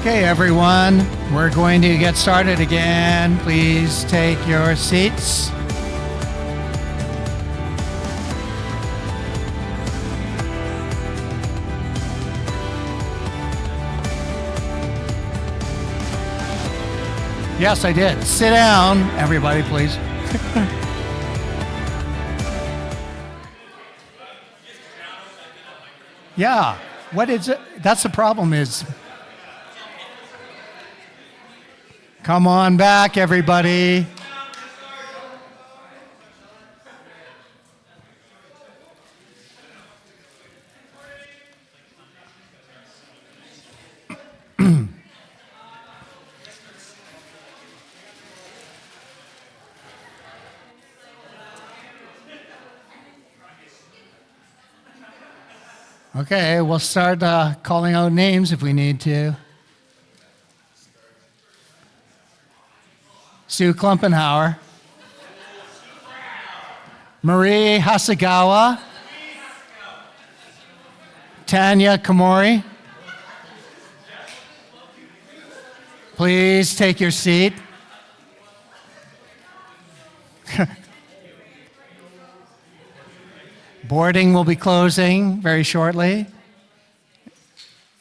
Okay, everyone, we're going to get started again. Please take your seats. Yes, I did. Sit down, everybody, please. Yeah, what is it? That's the problem is, come on back, everybody. Okay, we'll start calling out names if we need to. Sue Klumpenhauer. Marie Hasegawa. Tanya Kamori. Please take your seat. Boarding will be closing very shortly,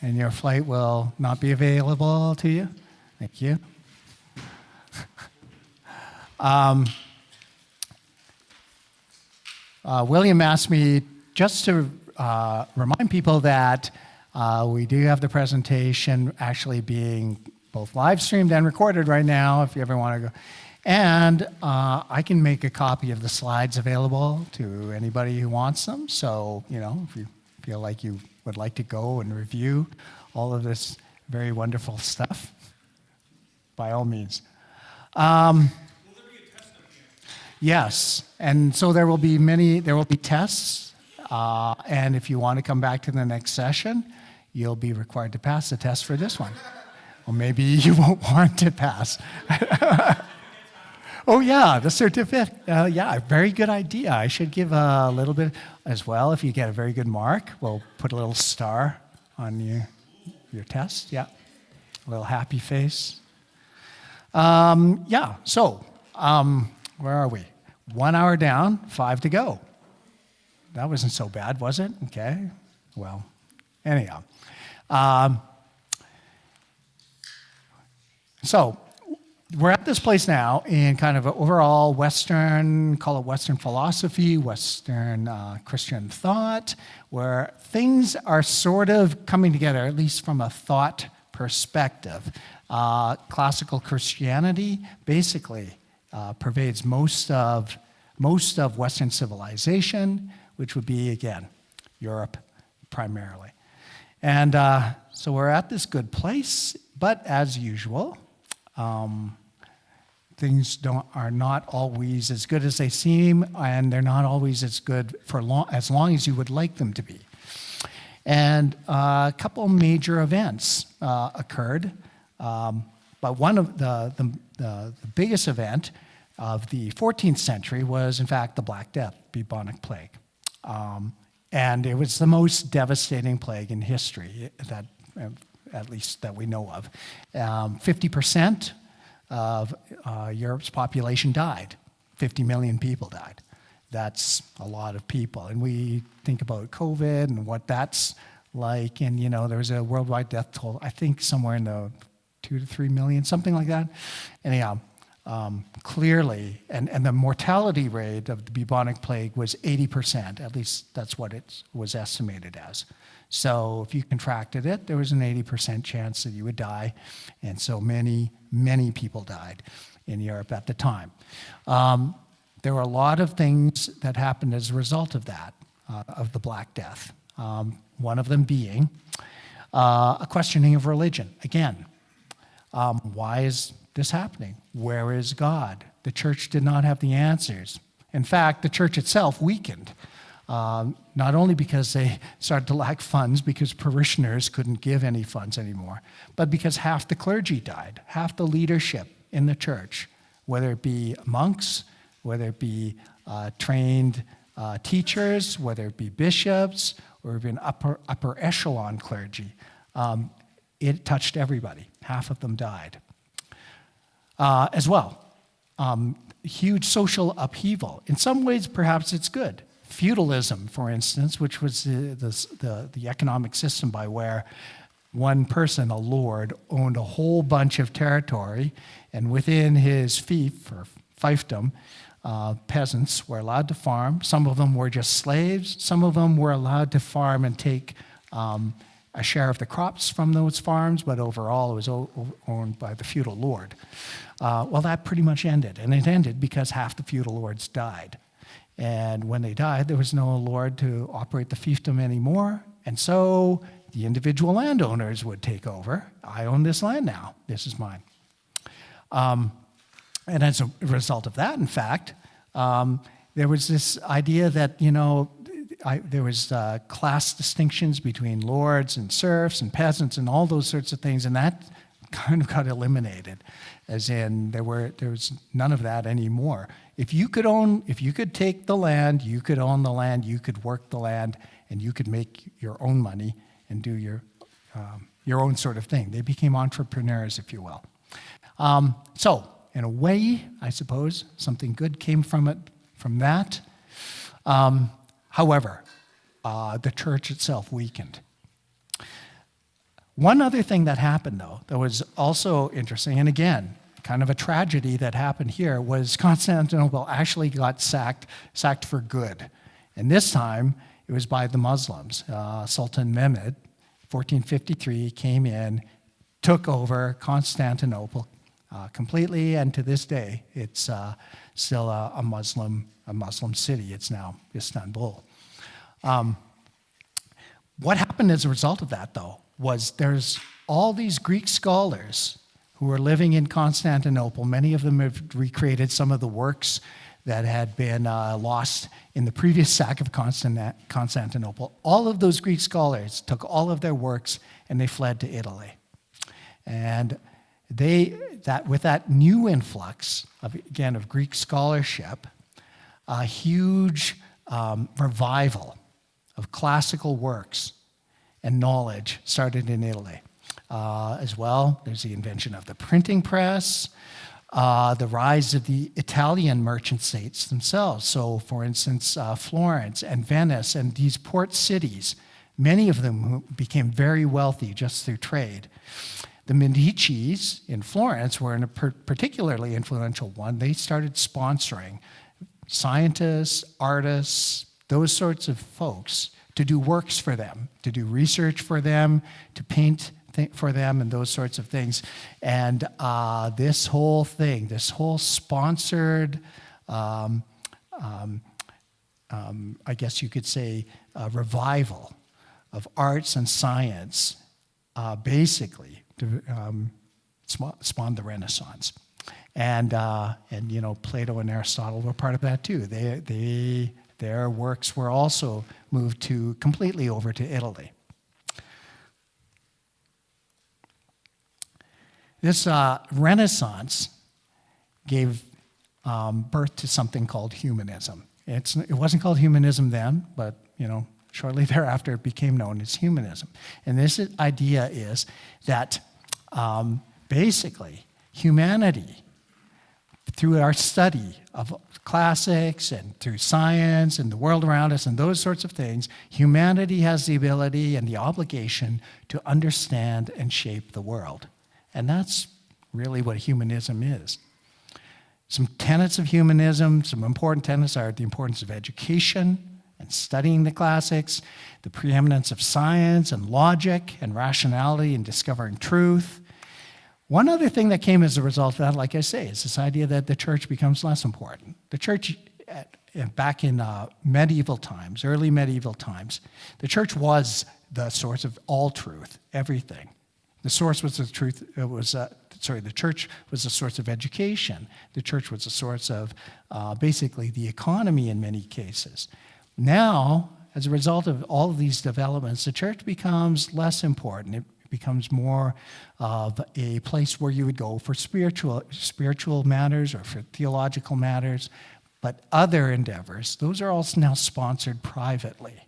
and your flight will not be available to you. Thank you. William asked me just to remind people that we do have the presentation actually being both live streamed and recorded right now, if you ever want to go. And I can make a copy of the slides available to anybody who wants them. So, if you feel like you would like to go and review all of this very wonderful stuff, by all means. Will there be a test? Yes, and so there will be tests. And if you want to come back to the next session, you'll be required to pass the test for this one. Or maybe you won't want to pass. Oh, yeah, the certificate. Yeah, very good idea. I should give a little bit as well. If you get a very good mark, we'll put a little star on your test. Yeah, a little happy face. Yeah, so where are we? 1 hour down, 5 to go. That wasn't so bad, was it? Okay, well, anyhow. So we're at this place now in kind of an overall Western, call it Western philosophy, Western Christian thought, where things are sort of coming together, at least from a thought perspective. Classical Christianity basically pervades most of Western civilization, which would be, again, Europe primarily. And so we're at this good place, but as usual, things are not always as good as they seem, and they're not always as good for as long as you would like them to be. And a couple major events occurred, but one of the biggest event of the 14th century was, in fact, the Black Death, bubonic plague. And it was the most devastating plague in history, that at least that we know of. 50% of Europe's population died. 50 million people died. That's a lot of people. And we think about COVID and what that's like, and there was a worldwide death toll, I think somewhere in the 2 to 3 million, something like that. Anyhow, clearly, and the mortality rate of the bubonic plague was 80%, at least that's what it was estimated as. So if you contracted it, there was an 80% chance that you would die, and so many, many people died in Europe at the time. There were a lot of things that happened as a result of that, of the Black Death. One of them being a questioning of religion. Again, why is this happening? Where is God? The church did not have the answers. In fact, the church itself weakened, not only because they started to lack funds because parishioners couldn't give any funds anymore, but because half the clergy died, half the leadership in the church, whether it be monks, whether it be trained teachers, whether it be bishops, or even upper echelon clergy. it touched everybody. Half of them died. As well, huge social upheaval. In some ways, perhaps it's good. Feudalism, for instance, which was the economic system by where one person, a lord, owned a whole bunch of territory, and within his fief, or fiefdom, peasants were allowed to farm. Some of them were just slaves. Some of them were allowed to farm and take a share of the crops from those farms, but overall it was owned by the feudal lord. Well, that pretty much ended, and it ended because half the feudal lords died. And when they died, there was no lord to operate the fiefdom anymore, and so the individual landowners would take over. I own this land now. This is mine. And as a result of that, in fact, there was this idea that, there was class distinctions between lords and serfs and peasants and all those sorts of things, and that kind of got eliminated, as in there was none of that anymore. If you could take the land, you could own the land, you could work the land, and you could make your own money and do your own sort of thing. They became entrepreneurs, if you will. So, in a way, I suppose, something good came from that. However, the church itself weakened. One other thing that happened, though, that was also interesting, and again, kind of a tragedy that happened here, was Constantinople actually got sacked for good. And this time, it was by the Muslims. Sultan Mehmed, 1453, came in, took over Constantinople completely, and to this day, it's still a Muslim city. It's now Istanbul. What happened as a result of that, though, was there's all these Greek scholars who were living in Constantinople. Many of them have recreated some of the works that had been lost in the previous sack of Constantinople. All of those Greek scholars took all of their works and they fled to Italy. And with that new influx of Greek scholarship, a huge revival of classical works and knowledge started in Italy. As well, there's the invention of the printing press, the rise of the Italian merchant states themselves. So, for instance, Florence and Venice and these port cities, many of them who became very wealthy just through trade. The Medicis in Florence were in a particularly influential one. They started sponsoring scientists, artists, those sorts of folks to do works for them, to do research for them, to paint for them, and those sorts of things. And this whole thing, this whole sponsored, I guess you could say, revival of arts and science, basically spawned the Renaissance. And Plato and Aristotle were part of that too. Their works were also moved completely over to Italy. This Renaissance gave birth to something called humanism. It wasn't called humanism then, but shortly thereafter it became known as humanism. And this idea is that basically humanity, through our study of classics and through science and the world around us and those sorts of things, humanity has the ability and the obligation to understand and shape the world. And that's really what humanism is. Some tenets of humanism, some important tenets are the importance of education and studying the classics, the preeminence of science and logic and rationality in discovering truth. One other thing that came as a result of that, like I say, is this idea that the church becomes less important. The church, back in medieval times, early medieval times, the church was the source of all truth, everything. The source was the truth. The church was a source of education. The church was a source of basically the economy in many cases. Now, as a result of all of these developments, the church becomes less important. It becomes more of a place where you would go for spiritual matters or for theological matters, but other endeavors, those are all now sponsored privately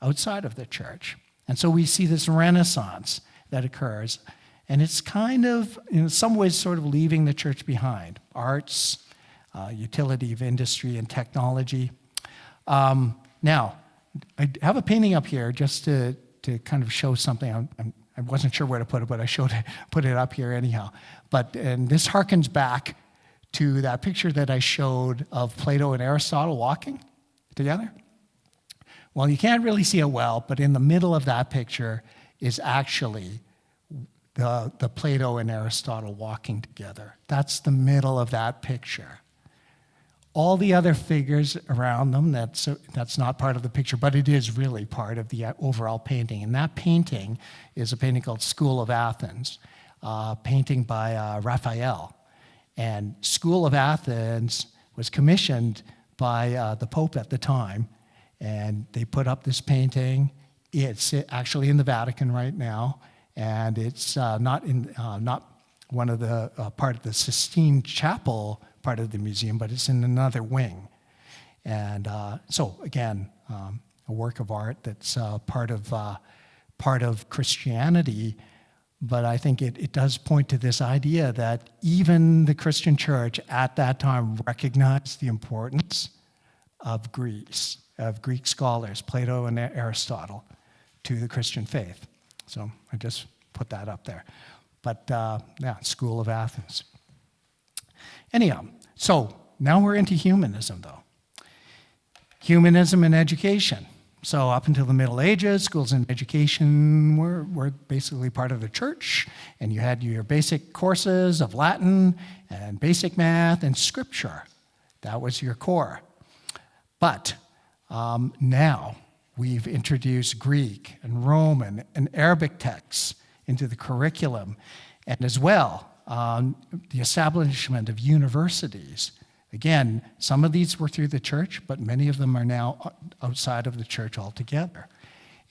outside of the church. And so we see this renaissance that occurs. And it's kind of, in some ways, sort of leaving the church behind. Arts, utility of industry and technology. Now, I have a painting up here just to kind of show something. I wasn't sure where to put it, but I put it up here anyhow. And this harkens back to that picture that I showed of Plato and Aristotle walking together. Well, you can't really see it well, but in the middle of that picture is actually the Plato and Aristotle walking together. That's the middle of that picture. All the other figures around them, that's not part of the picture, but it is really part of the overall painting. And that painting is a painting called School of Athens, painting by Raphael. And School of Athens was commissioned by the Pope at the time, and they put up this painting. It's actually in the Vatican right now, and it's not one of the part of the Sistine Chapel part of the museum, but it's in another wing. And so again, a work of art that's part of Christianity, but I think it does point to this idea that even the Christian church at that time recognized the importance of Greece, of Greek scholars, Plato and Aristotle, to the Christian faith. So I just put that up there. But yeah, School of Athens. Anyhow, so now we're into humanism, though. Humanism and education. So up until the Middle Ages, schools and education were basically part of the church, and you had your basic courses of Latin and basic math and scripture. That was your core. But now we've introduced Greek and Roman and Arabic texts into the curriculum, and as well, the establishment of universities. Again, some of these were through the church, but many of them are now outside of the church altogether.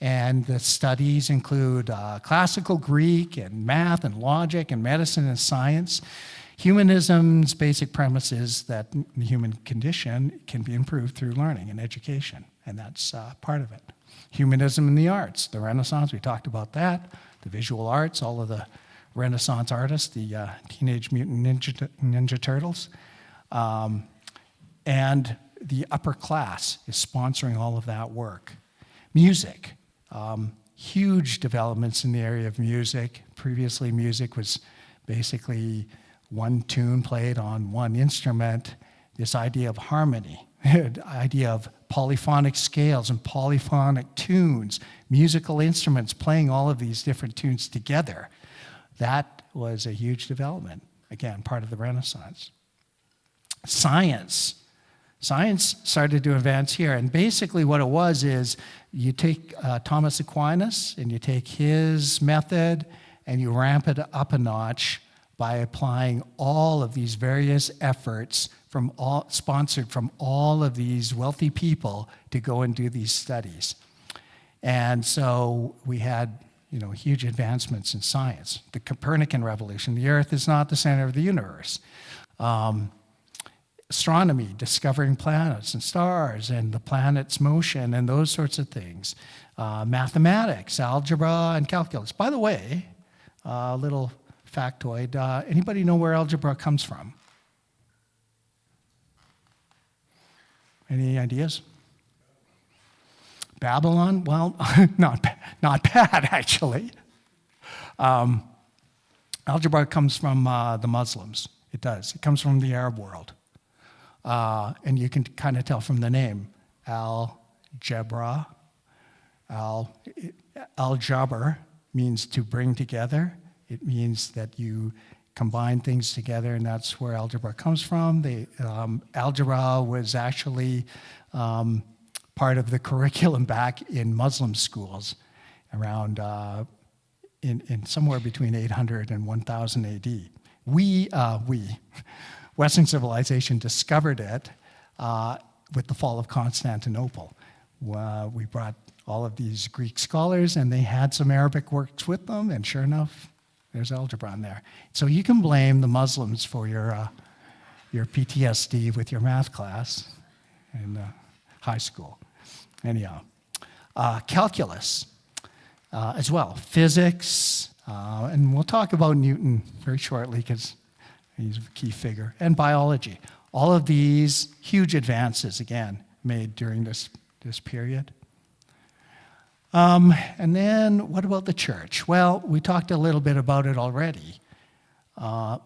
And the studies include classical Greek and math and logic and medicine and science. Humanism's basic premise is that the human condition can be improved through learning and education, and that's part of it. Humanism in the arts, the Renaissance, we talked about that. The visual arts, all of the Renaissance artists, the Teenage Mutant Ninja Turtles. And the upper class is sponsoring all of that work. Music, huge developments in the area of music. Previously, music was basically one tune played on one instrument. This idea of harmony, the idea of polyphonic scales and polyphonic tunes, musical instruments playing all of these different tunes together. That was a huge development. Again, part of the Renaissance. Science started to advance here, and basically what it was is you take Thomas Aquinas and you take his method and you ramp it up a notch by applying all of these various efforts sponsored from all of these wealthy people to go and do these studies. And so we had huge advancements in science. The Copernican revolution, the Earth is not the center of the universe. Astronomy, discovering planets and stars and the planet's motion and those sorts of things. Mathematics, algebra, and calculus. By the way, a little factoid, anybody know where algebra comes from? Any ideas? Babylon? Well, not bad, actually. Algebra comes from the Muslims. It does. It comes from the Arab world. And you can kind of tell from the name. Al-Jabra. Al-Jabr means to bring together. It means that you combine things together, and that's where algebra comes from. Algebra was actually part of the curriculum back in Muslim schools around in somewhere between 800 and 1000 AD. We, Western civilization, discovered it with the fall of Constantinople. We brought all of these Greek scholars, and they had some Arabic works with them, and sure enough, there's algebra in there. So you can blame the Muslims for your PTSD with your math class in high school. Anyhow, calculus as well. Physics, And we'll talk about Newton very shortly because he's a key figure, and biology. All of these huge advances, again, made during this period. And then what about the church? Well, we talked a little bit about it already. The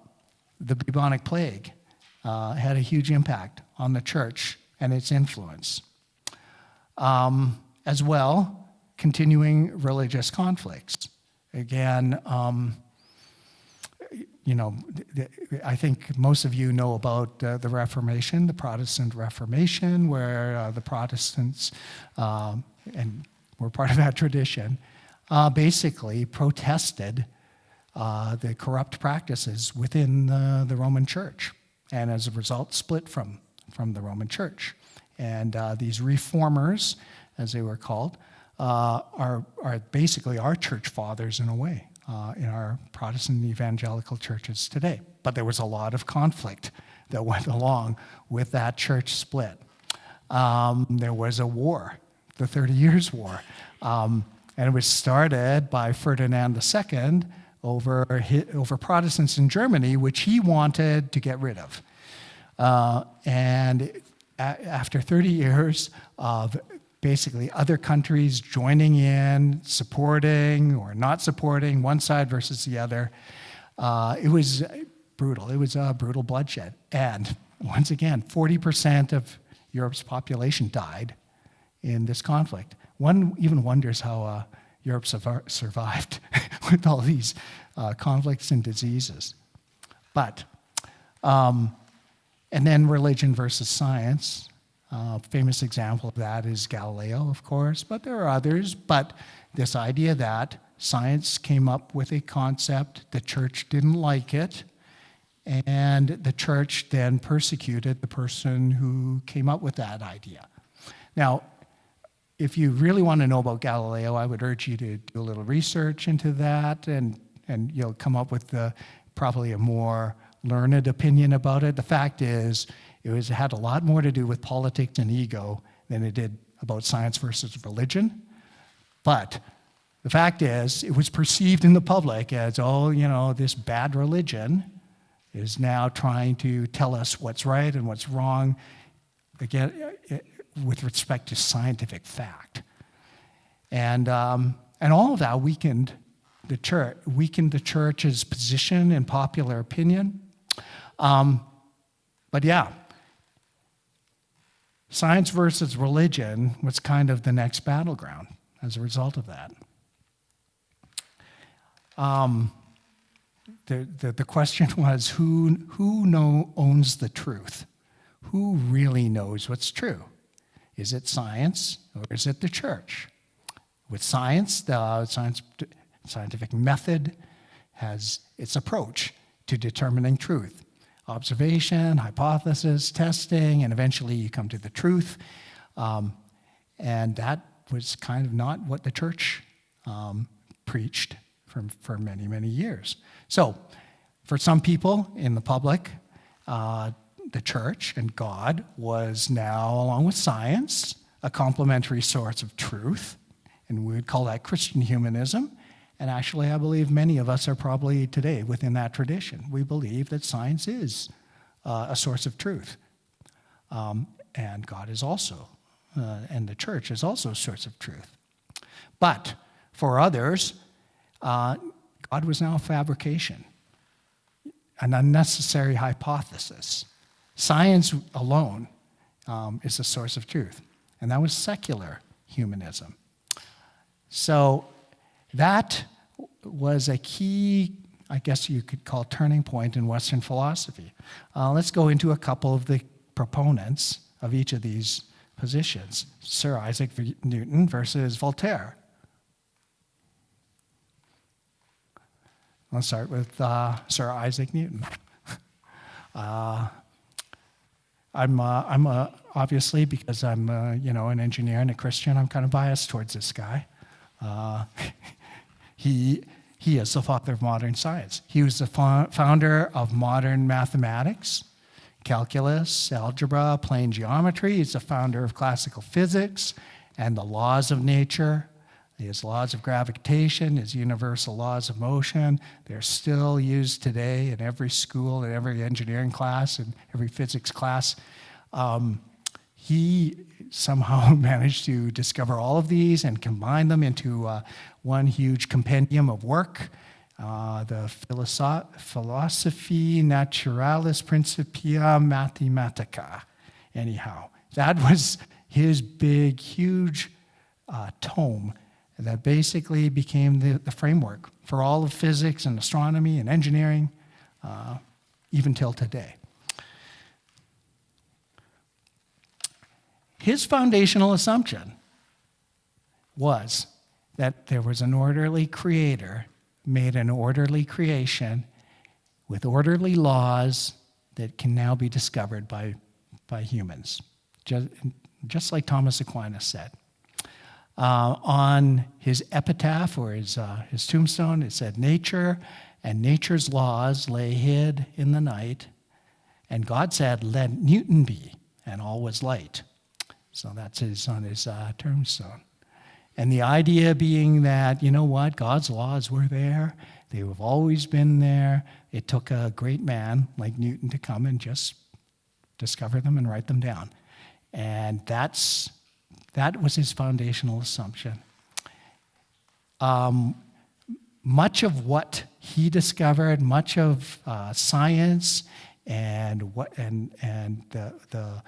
bubonic plague had a huge impact on the church and its influence. As well, continuing religious conflicts. Again, I think most of you know about the Reformation, the Protestant Reformation, where the Protestants, and we're part of that tradition, basically protested the corrupt practices within the Roman Church, and as a result split from the Roman Church. And these reformers, as they were called, are basically our church fathers in a way in our Protestant evangelical churches today. But there was a lot of conflict that went along with that church split. There was a war, the 30 Years' War, and it was started by Ferdinand II over Protestants in Germany, which he wanted to get rid of. And after 30 years of basically other countries joining in, supporting or not supporting one side versus the other, it was brutal. It was a brutal bloodshed. And once again, 40% of Europe's population died in this conflict. One even wonders how Europe survived with all these conflicts and diseases. But, and then religion versus science. Famous example of that is Galileo, of course, but there are others. But this idea that science came up with a concept, the church didn't like it, and the church then persecuted the person who came up with that idea. Now, if you really want to know about Galileo, I would urge you to do a little research into that, and you'll come up with probably a more learned opinion about it. The fact is, it had a lot more to do with politics and ego than it did about science versus religion. But the fact is, it was perceived in the public as, this bad religion is now trying to tell us what's right and what's wrong, again, with respect to scientific fact. And all of that weakened the church's position in popular opinion. But yeah, science versus religion was kind of the next battleground as a result of that. The question was, who owns the truth? Who really knows what's true? Is it science or is it the church? With science, the scientific method has its approach to determining truth. Observation, hypothesis, testing, and eventually you come to the truth. And that was kind of not what the church preached for many, many years. So for some people in the public, the church and God was now, along with science, a complementary source of truth. And we would call that Christian humanism. And actually, I believe many of us are probably today within that tradition. We believe that science is a source of truth. And God is also, and the church is also a source of truth. But for others, God was now a fabrication, an unnecessary hypothesis. Science alone is a source of truth. And that was secular humanism. So that was a key, I guess you could call, turning point in Western philosophy. Let's go into a couple of the proponents of each of these positions. Sir Isaac Newton versus Voltaire. I'll start with Sir Isaac Newton. I'm obviously, because I'm an engineer and a Christian, I'm kind of biased towards this guy. He is the father of modern science. He was the founder of modern mathematics, calculus, algebra, plane geometry. He's the founder of classical physics and the laws of nature. His laws of gravitation, his universal laws of motion, they're still used today in every school, in every engineering class, and every physics class. He somehow managed to discover all of these and combine them into one huge compendium of work, the Philosophiae Naturalis Principia Mathematica. Anyhow, that was his big, huge tome that basically became the framework for all of physics and astronomy and engineering, even till today. His foundational assumption was that there was an orderly creator, made an orderly creation with orderly laws that can now be discovered by humans, just like Thomas Aquinas said. On his epitaph or his tombstone, it said, "Nature and nature's laws lay hid in the night, and God said, 'Let Newton be,' and all was light." So that's on his tombstone. And the idea being that, you know what, God's laws were there. They have always been there. It took a great man like Newton to come and just discover them and write them down. And that was his foundational assumption. Much of what he discovered, much of science and the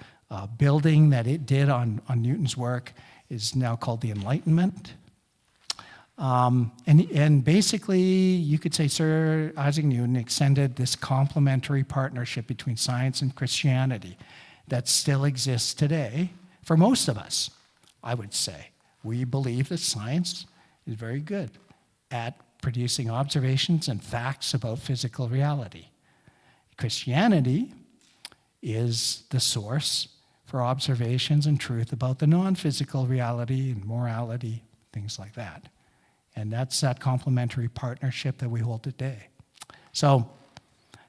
building that it did on Newton's work is now called the Enlightenment. And basically, you could say Sir Isaac Newton extended this complementary partnership between science and Christianity that still exists today for most of us, I would say. We believe that science is very good at producing observations and facts about physical reality. Christianity is the source for observations and truth about the non-physical reality and morality, things like that. And that's that complementary partnership that we hold today. So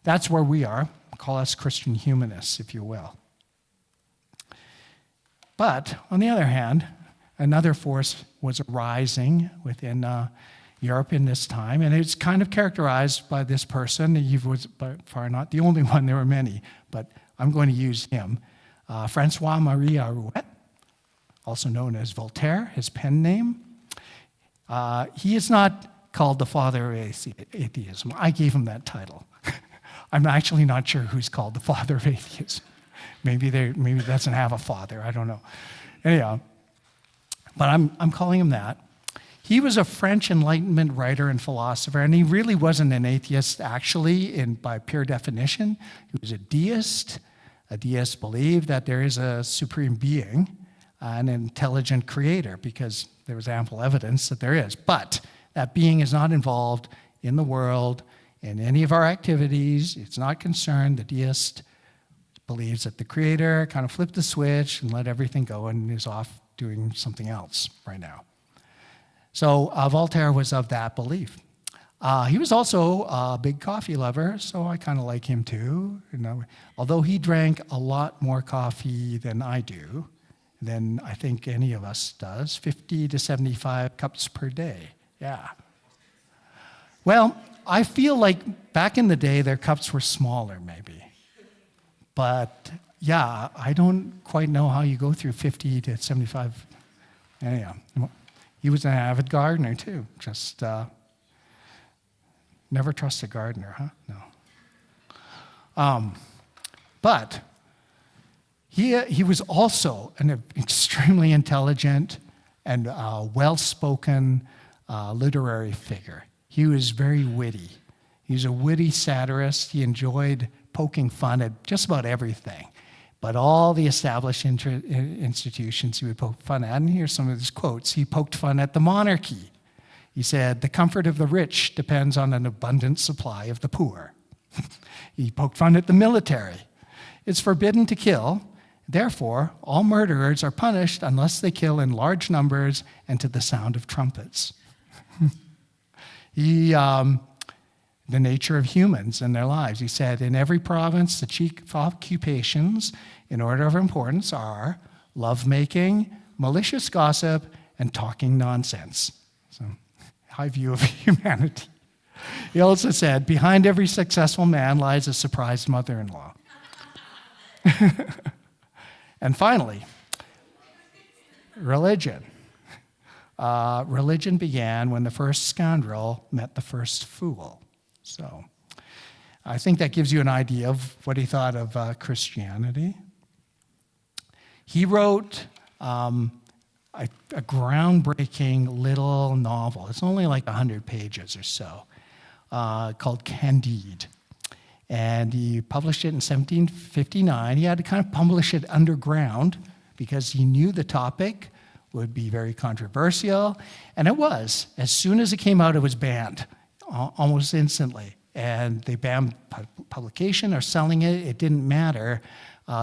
that's where we are. Call us Christian humanists, if you will. But on the other hand, another force was arising within Europe in this time, and it's kind of characterized by this person. He was by far not the only one, there were many, but I'm going to use him. Francois-Marie Arouet, also known as Voltaire, his pen name. He is not called the father of atheism. I gave him that title. I'm actually not sure who's called the father of atheism. Maybe he doesn't have a father, I don't know. Anyhow, but I'm calling him that. He was a French Enlightenment writer and philosopher, and he really wasn't an atheist, actually, by pure definition. He was a deist. A deist believed that there is a supreme being, an intelligent creator, because there was ample evidence that there is. But that being is not involved in the world, in any of our activities. It's not concerned. The deist believes that the creator kind of flipped the switch and let everything go and is off doing something else right now. So Voltaire was of that belief. He was also a big coffee lover, so I kind of like him too. You know, although he drank a lot more coffee than I do, than I think any of us does, 50 to 75 cups per day. Yeah. Well, I feel like back in the day, their cups were smaller, maybe. But yeah, I don't quite know how you go through 50 to 75. Anyhow, he was an avid gardener too, just... Never trust a gardener, huh? No. But he was also an extremely intelligent and well-spoken literary figure. He was very witty. He was a witty satirist. He enjoyed poking fun at just about everything. But all the established institutions he would poke fun at, and here's some of his quotes. He poked fun at the monarchy. He said, "The comfort of the rich depends on an abundant supply of the poor." He poked fun at the military. "It's forbidden to kill. Therefore, all murderers are punished unless they kill in large numbers and to the sound of trumpets." The nature of humans and their lives. He said, "In every province, the chief occupations in order of importance are lovemaking, malicious gossip, and talking nonsense." So, high view of humanity. He also said, behind every successful man lies a surprised mother-in-law. And finally, religion. Religion began when the first scoundrel met the first fool. So I think that gives you an idea of what he thought of Christianity. He wrote a groundbreaking little novel. It's only like 100 pages or so, called Candide. And he published it in 1759. He had to kind of publish it underground because he knew the topic would be very controversial. And it was. As soon as it came out, it was banned almost instantly. And they banned publication or selling it. It didn't matter.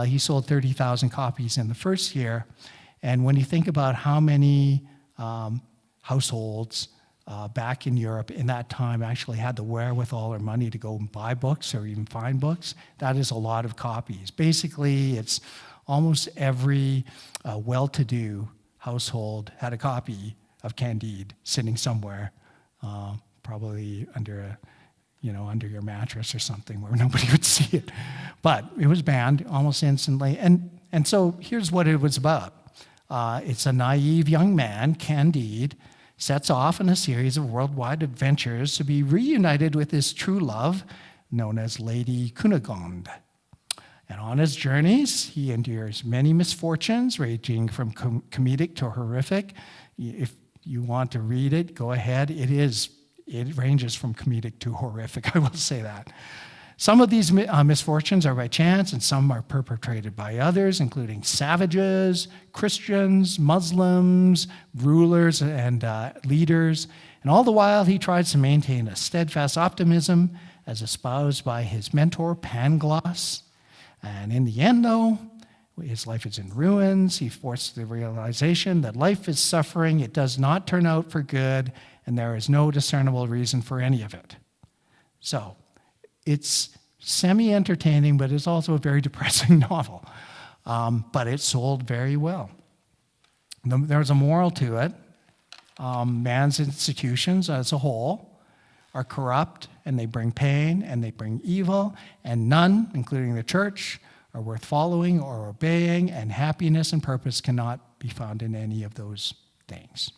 He sold 30,000 copies in the first year. And when you think about how many households back in Europe in that time actually had the wherewithal or money to go and buy books or even find books, that is a lot of copies. Basically, it's almost every well-to-do household had a copy of Candide sitting somewhere, probably under your mattress or something where nobody would see it. But it was banned almost instantly. And so here's what it was about. It's a naive young man, Candide, sets off on a series of worldwide adventures to be reunited with his true love, known as Lady Cunegonde. And on his journeys, he endures many misfortunes, ranging from comedic to horrific. If you want to read it, go ahead. It ranges from comedic to horrific, I will say that. Some of these misfortunes are by chance, and some are perpetrated by others, including savages, Christians, Muslims, rulers, and leaders. And all the while, he tries to maintain a steadfast optimism as espoused by his mentor, Pangloss. And in the end, though, his life is in ruins. He forced the realization that life is suffering. It does not turn out for good, and there is no discernible reason for any of it. So, it's semi-entertaining, but it's also a very depressing novel. But it sold very well. There's a moral to it. Man's institutions as a whole are corrupt, and they bring pain, and they bring evil, and none, including the church, are worth following or obeying, and happiness and purpose cannot be found in any of those things.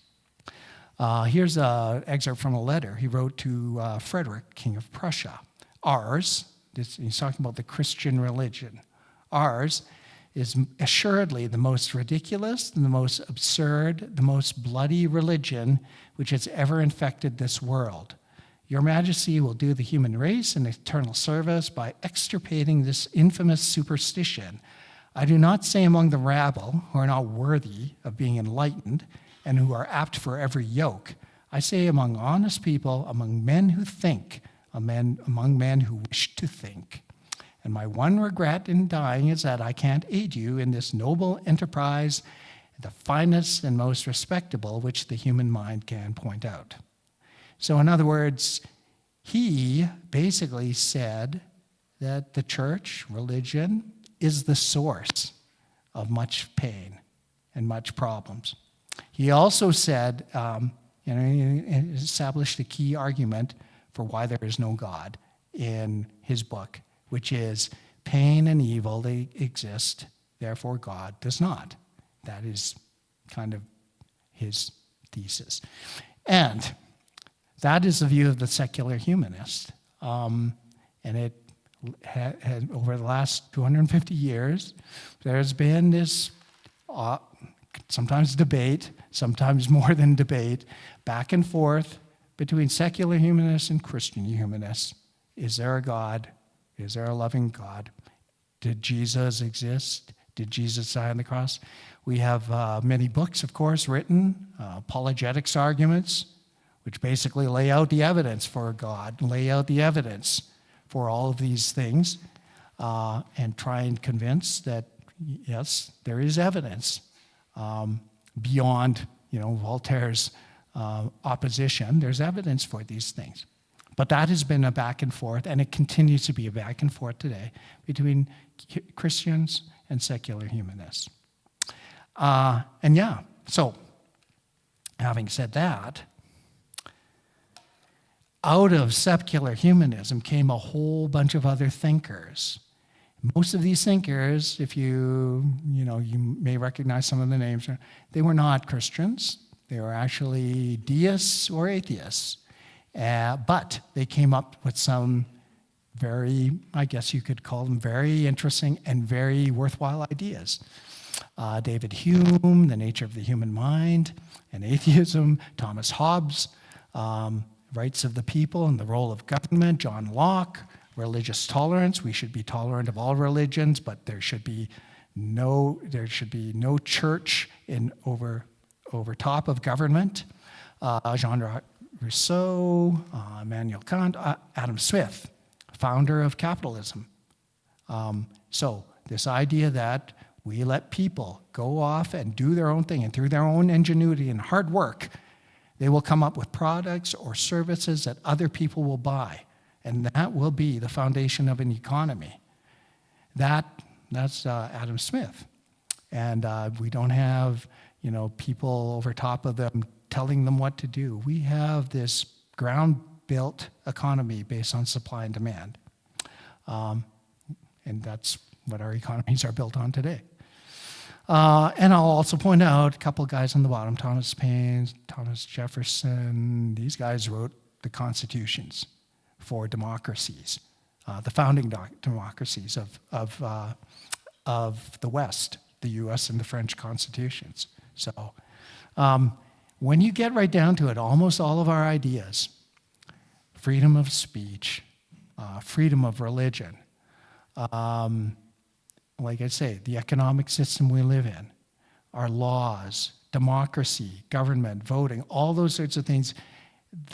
Here's an excerpt from a letter he wrote to Frederick, King of Prussia. He's talking about the Christian religion. Ours is assuredly the most ridiculous, and the most absurd, the most bloody religion which has ever infected this world. Your Majesty will do the human race an eternal service by extirpating this infamous superstition. I do not say among the rabble who are not worthy of being enlightened and who are apt for every yoke. I say among honest people, among men who think, among men who wish to think. And my one regret in dying is that I can't aid you in this noble enterprise, the finest and most respectable which the human mind can point out. So in other words, he basically said that the church, religion, is the source of much pain and much problems. He also said, he established a key argument for why there is no God in his book, which is pain and evil, they exist, therefore God does not. That is kind of his thesis. And that is the view of the secular humanist. And it had over the last 250 years, there's been this sometimes debate, sometimes more than debate, back and forth between secular humanists and Christian humanists. Is there a God? Is there a loving God? Did Jesus exist? Did Jesus die on the cross? We have many books, of course, written, apologetics arguments, which basically lay out the evidence for God, lay out the evidence for all of these things, and try and convince that, yes, there is evidence beyond, Voltaire's opposition. There's evidence for these things. But that has been a back and forth, and it continues to be a back and forth today between Christians and secular humanists. So having said that, out of secular humanism came a whole bunch of other thinkers. Most of these thinkers, if you may recognize some of the names, they were not Christians. They were actually deists or atheists. But they came up with some very, I guess you could call them very interesting and very worthwhile ideas. David Hume, The Nature of the Human Mind and Atheism, Thomas Hobbes, Rights of the People and the Role of Government, John Locke, Religious Tolerance. We should be tolerant of all religions, but there should be no church over top of government. Jean Rousseau, Immanuel Kant, Adam Smith, founder of capitalism. So this idea that we let people go off and do their own thing, and through their own ingenuity and hard work, they will come up with products or services that other people will buy, and that will be the foundation of an economy. That's Adam Smith. And we don't have, people over top of them telling them what to do. We have this ground-built economy based on supply and demand. And that's what our economies are built on today. And I'll also point out a couple of guys on the bottom, Thomas Paine, Thomas Jefferson. These guys wrote the constitutions for democracies, the founding democracies of the West, the US and the French constitutions. So when you get right down to it, almost all of our ideas, freedom of speech, freedom of religion, like I say, the economic system we live in, our laws, democracy, government, voting, all those sorts of things,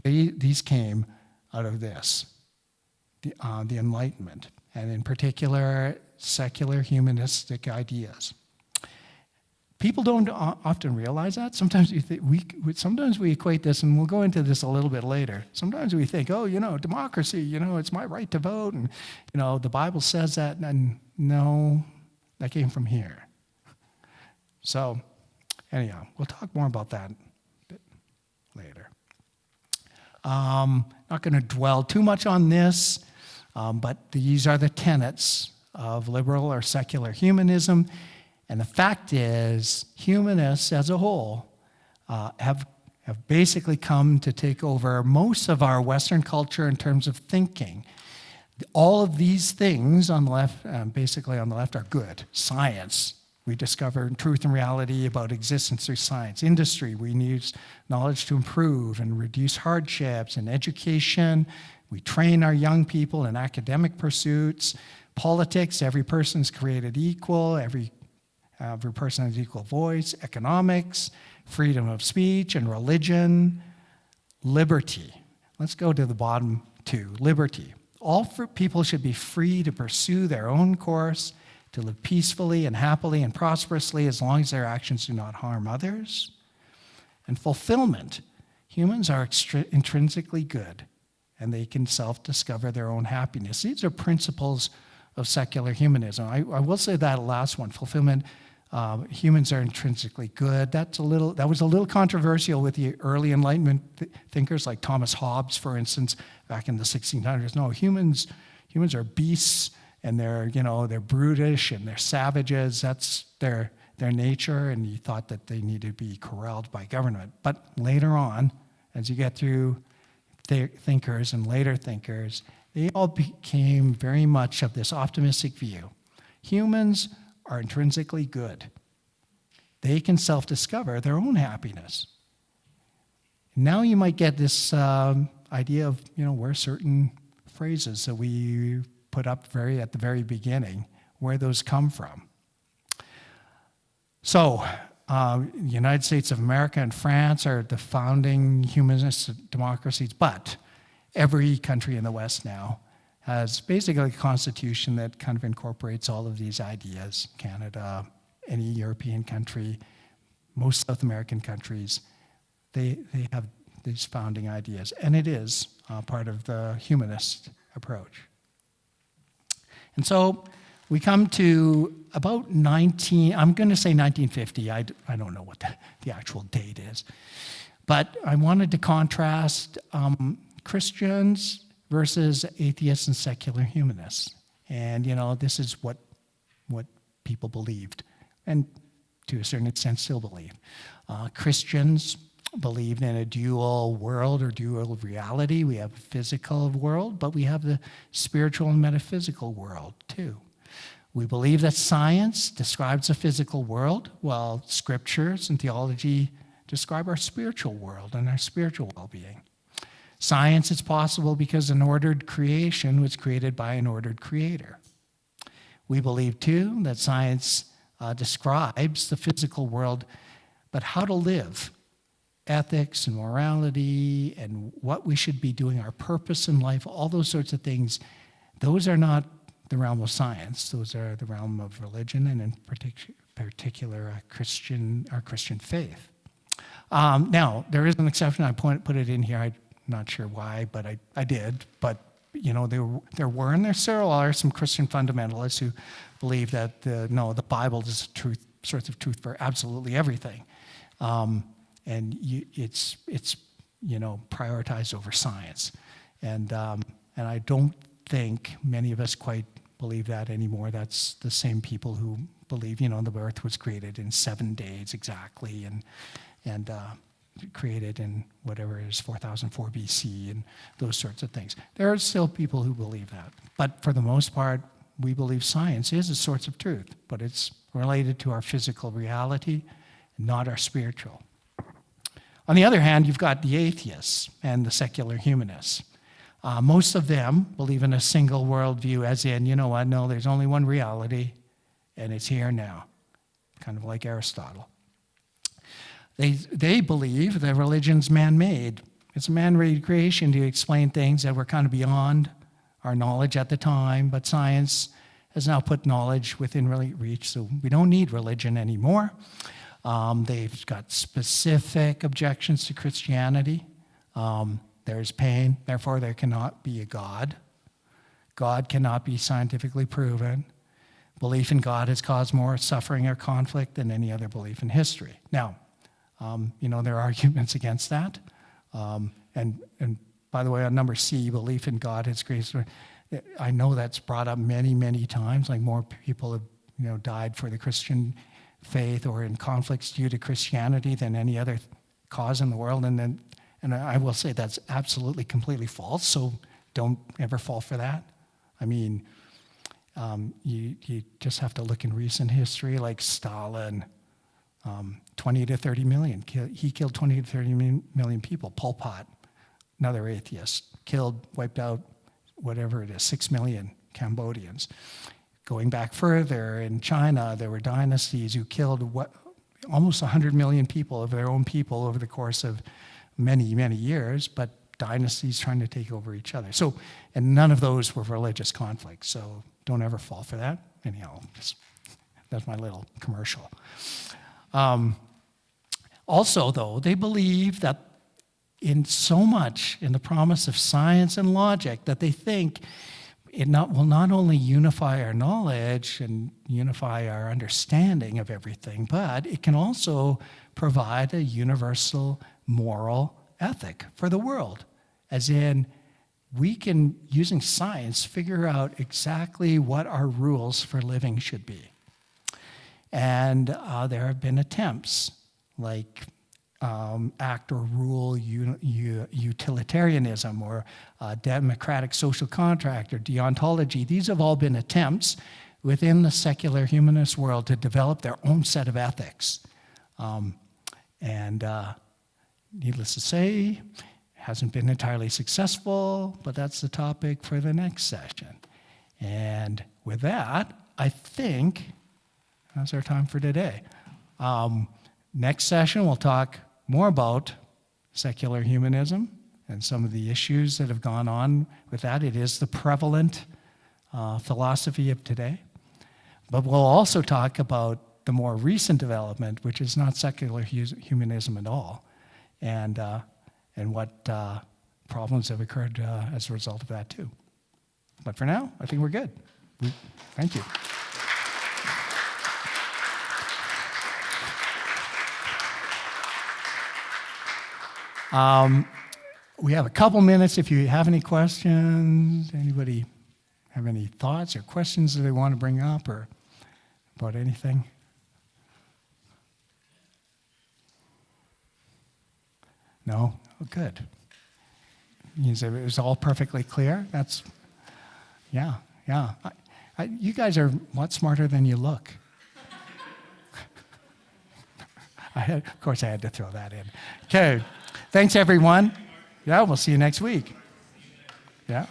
these came out of this, the Enlightenment, and in particular, secular humanistic ideas. People don't often realize that. Sometimes we equate this, and we'll go into this a little bit later. Sometimes we think, democracy, it's my right to vote, and the Bible says that, and no, that came from here. So, anyhow, we'll talk more about that a bit later. Not going to dwell too much on this, but these are the tenets of liberal or secular humanism. And the fact is, humanists as a whole have basically come to take over most of our Western culture in terms of thinking. All of these things on the left, basically on the left, are good. Science, we discover truth and reality about existence through science. Industry, we use knowledge to improve and reduce hardships. And education, we train our young people in academic pursuits. Politics, every person is created equal. Every person has equal voice. Economics, freedom of speech and religion. Liberty. Let's go to the bottom two. Liberty. All people should be free to pursue their own course, to live peacefully and happily and prosperously as long as their actions do not harm others. And fulfillment. Humans are intrinsically good, and they can self-discover their own happiness. These are principles of secular humanism. I will say that last one, fulfillment. Humans are intrinsically good. That was a little controversial with the early Enlightenment thinkers like Thomas Hobbes, for instance, back in the 1600s. No, humans are beasts, and they're brutish and they're savages. That's their nature, and he thought that they needed to be corralled by government. But later on, as you get through thinkers and later thinkers, they all became very much of this optimistic view. Humans are intrinsically good. They can self-discover their own happiness. Now you might get this idea of, where certain phrases that we put up at the very beginning, where those come from. So, the United States of America and France are the founding humanist democracies, but every country in the West now has basically a constitution that kind of incorporates all of these ideas. Canada, any European country, most South American countries, they have these founding ideas. And it is part of the humanist approach. And so we come to about I'm going to say 1950. I don't know what the actual date is. But I wanted to contrast Christians versus atheists and secular humanists. And, this is what people believed, and to a certain extent still believe. Christians believed in a dual world or dual reality. We have a physical world, but we have the spiritual and metaphysical world too. We believe that science describes a physical world, while scriptures and theology describe our spiritual world and our spiritual well-being. Science is possible because an ordered creation was created by an ordered creator. We believe, too, that science describes the physical world, but how to live, ethics and morality and what we should be doing, our purpose in life, all those sorts of things, those are not the realm of science. Those are the realm of religion and in particular our Christian faith. Now, there is an exception. I put it in here. I'm not sure why, but I did. But, there were and there still are some Christian fundamentalists who believe that the Bible is a source of truth for absolutely everything. And it's prioritized over science. And I don't think many of us quite believe that anymore. That's the same people who believe, the earth was created in 7 days exactly, and created in whatever it is, 4004 BC, and those sorts of things. There are still people who believe that. But for the most part, we believe science is a source of truth, but it's related to our physical reality, not our spiritual. On the other hand, you've got the atheists and the secular humanists. Most of them believe in a single worldview, as in, no, there's only one reality, and it's here now, kind of like Aristotle. They believe that religion's man-made. It's a man-made creation to explain things that were kind of beyond our knowledge at the time, but science has now put knowledge within reach, so we don't need religion anymore. They've got specific objections to Christianity. There's pain, therefore there cannot be a God. God cannot be scientifically proven. Belief in God has caused more suffering or conflict than any other belief in history. Now, there are arguments against that. And by the way, on number C, belief in God has grace. I know that's brought up many, many times. Like more people have, died for the Christian faith or in conflicts due to Christianity than any other cause in the world. And I will say that's absolutely, completely false. So don't ever fall for that. I mean, you just have to look in recent history, like Stalin. 20 to 30 million. He killed 20 to 30 million people. Pol Pot, another atheist, wiped out whatever it is, 6 million Cambodians. Going back further, in China, there were dynasties who killed almost 100 million people of their own people over the course of many, many years, but dynasties trying to take over each other. So, and none of those were religious conflicts, so don't ever fall for that. Anyhow, that's my little commercial. Also, though, they believe that in so much in the promise of science and logic that they think it will not only unify our knowledge and unify our understanding of everything, but it can also provide a universal moral ethic for the world. As in, we can, using science, figure out exactly what our rules for living should be. And there have been attempts like act or rule utilitarianism or democratic social contract or deontology. These have all been attempts within the secular humanist world to develop their own set of ethics. And needless to say, hasn't been entirely successful, but that's the topic for the next session. And with that, I think that's our time for today. Next session, we'll talk more about secular humanism and some of the issues that have gone on with that. It is the prevalent philosophy of today. But we'll also talk about the more recent development, which is not secular humanism at all, and what problems have occurred as a result of that too. But for now, I think we're good. Thank you. We have a couple minutes if you have any questions. Anybody have any thoughts or questions that they want to bring up or about anything? No? Oh, good. Means it was all perfectly clear. That's, yeah. You guys are a lot smarter than you look. Of course, I had to throw that in. Okay. Thanks, everyone. Yeah, we'll see you next week. Yeah.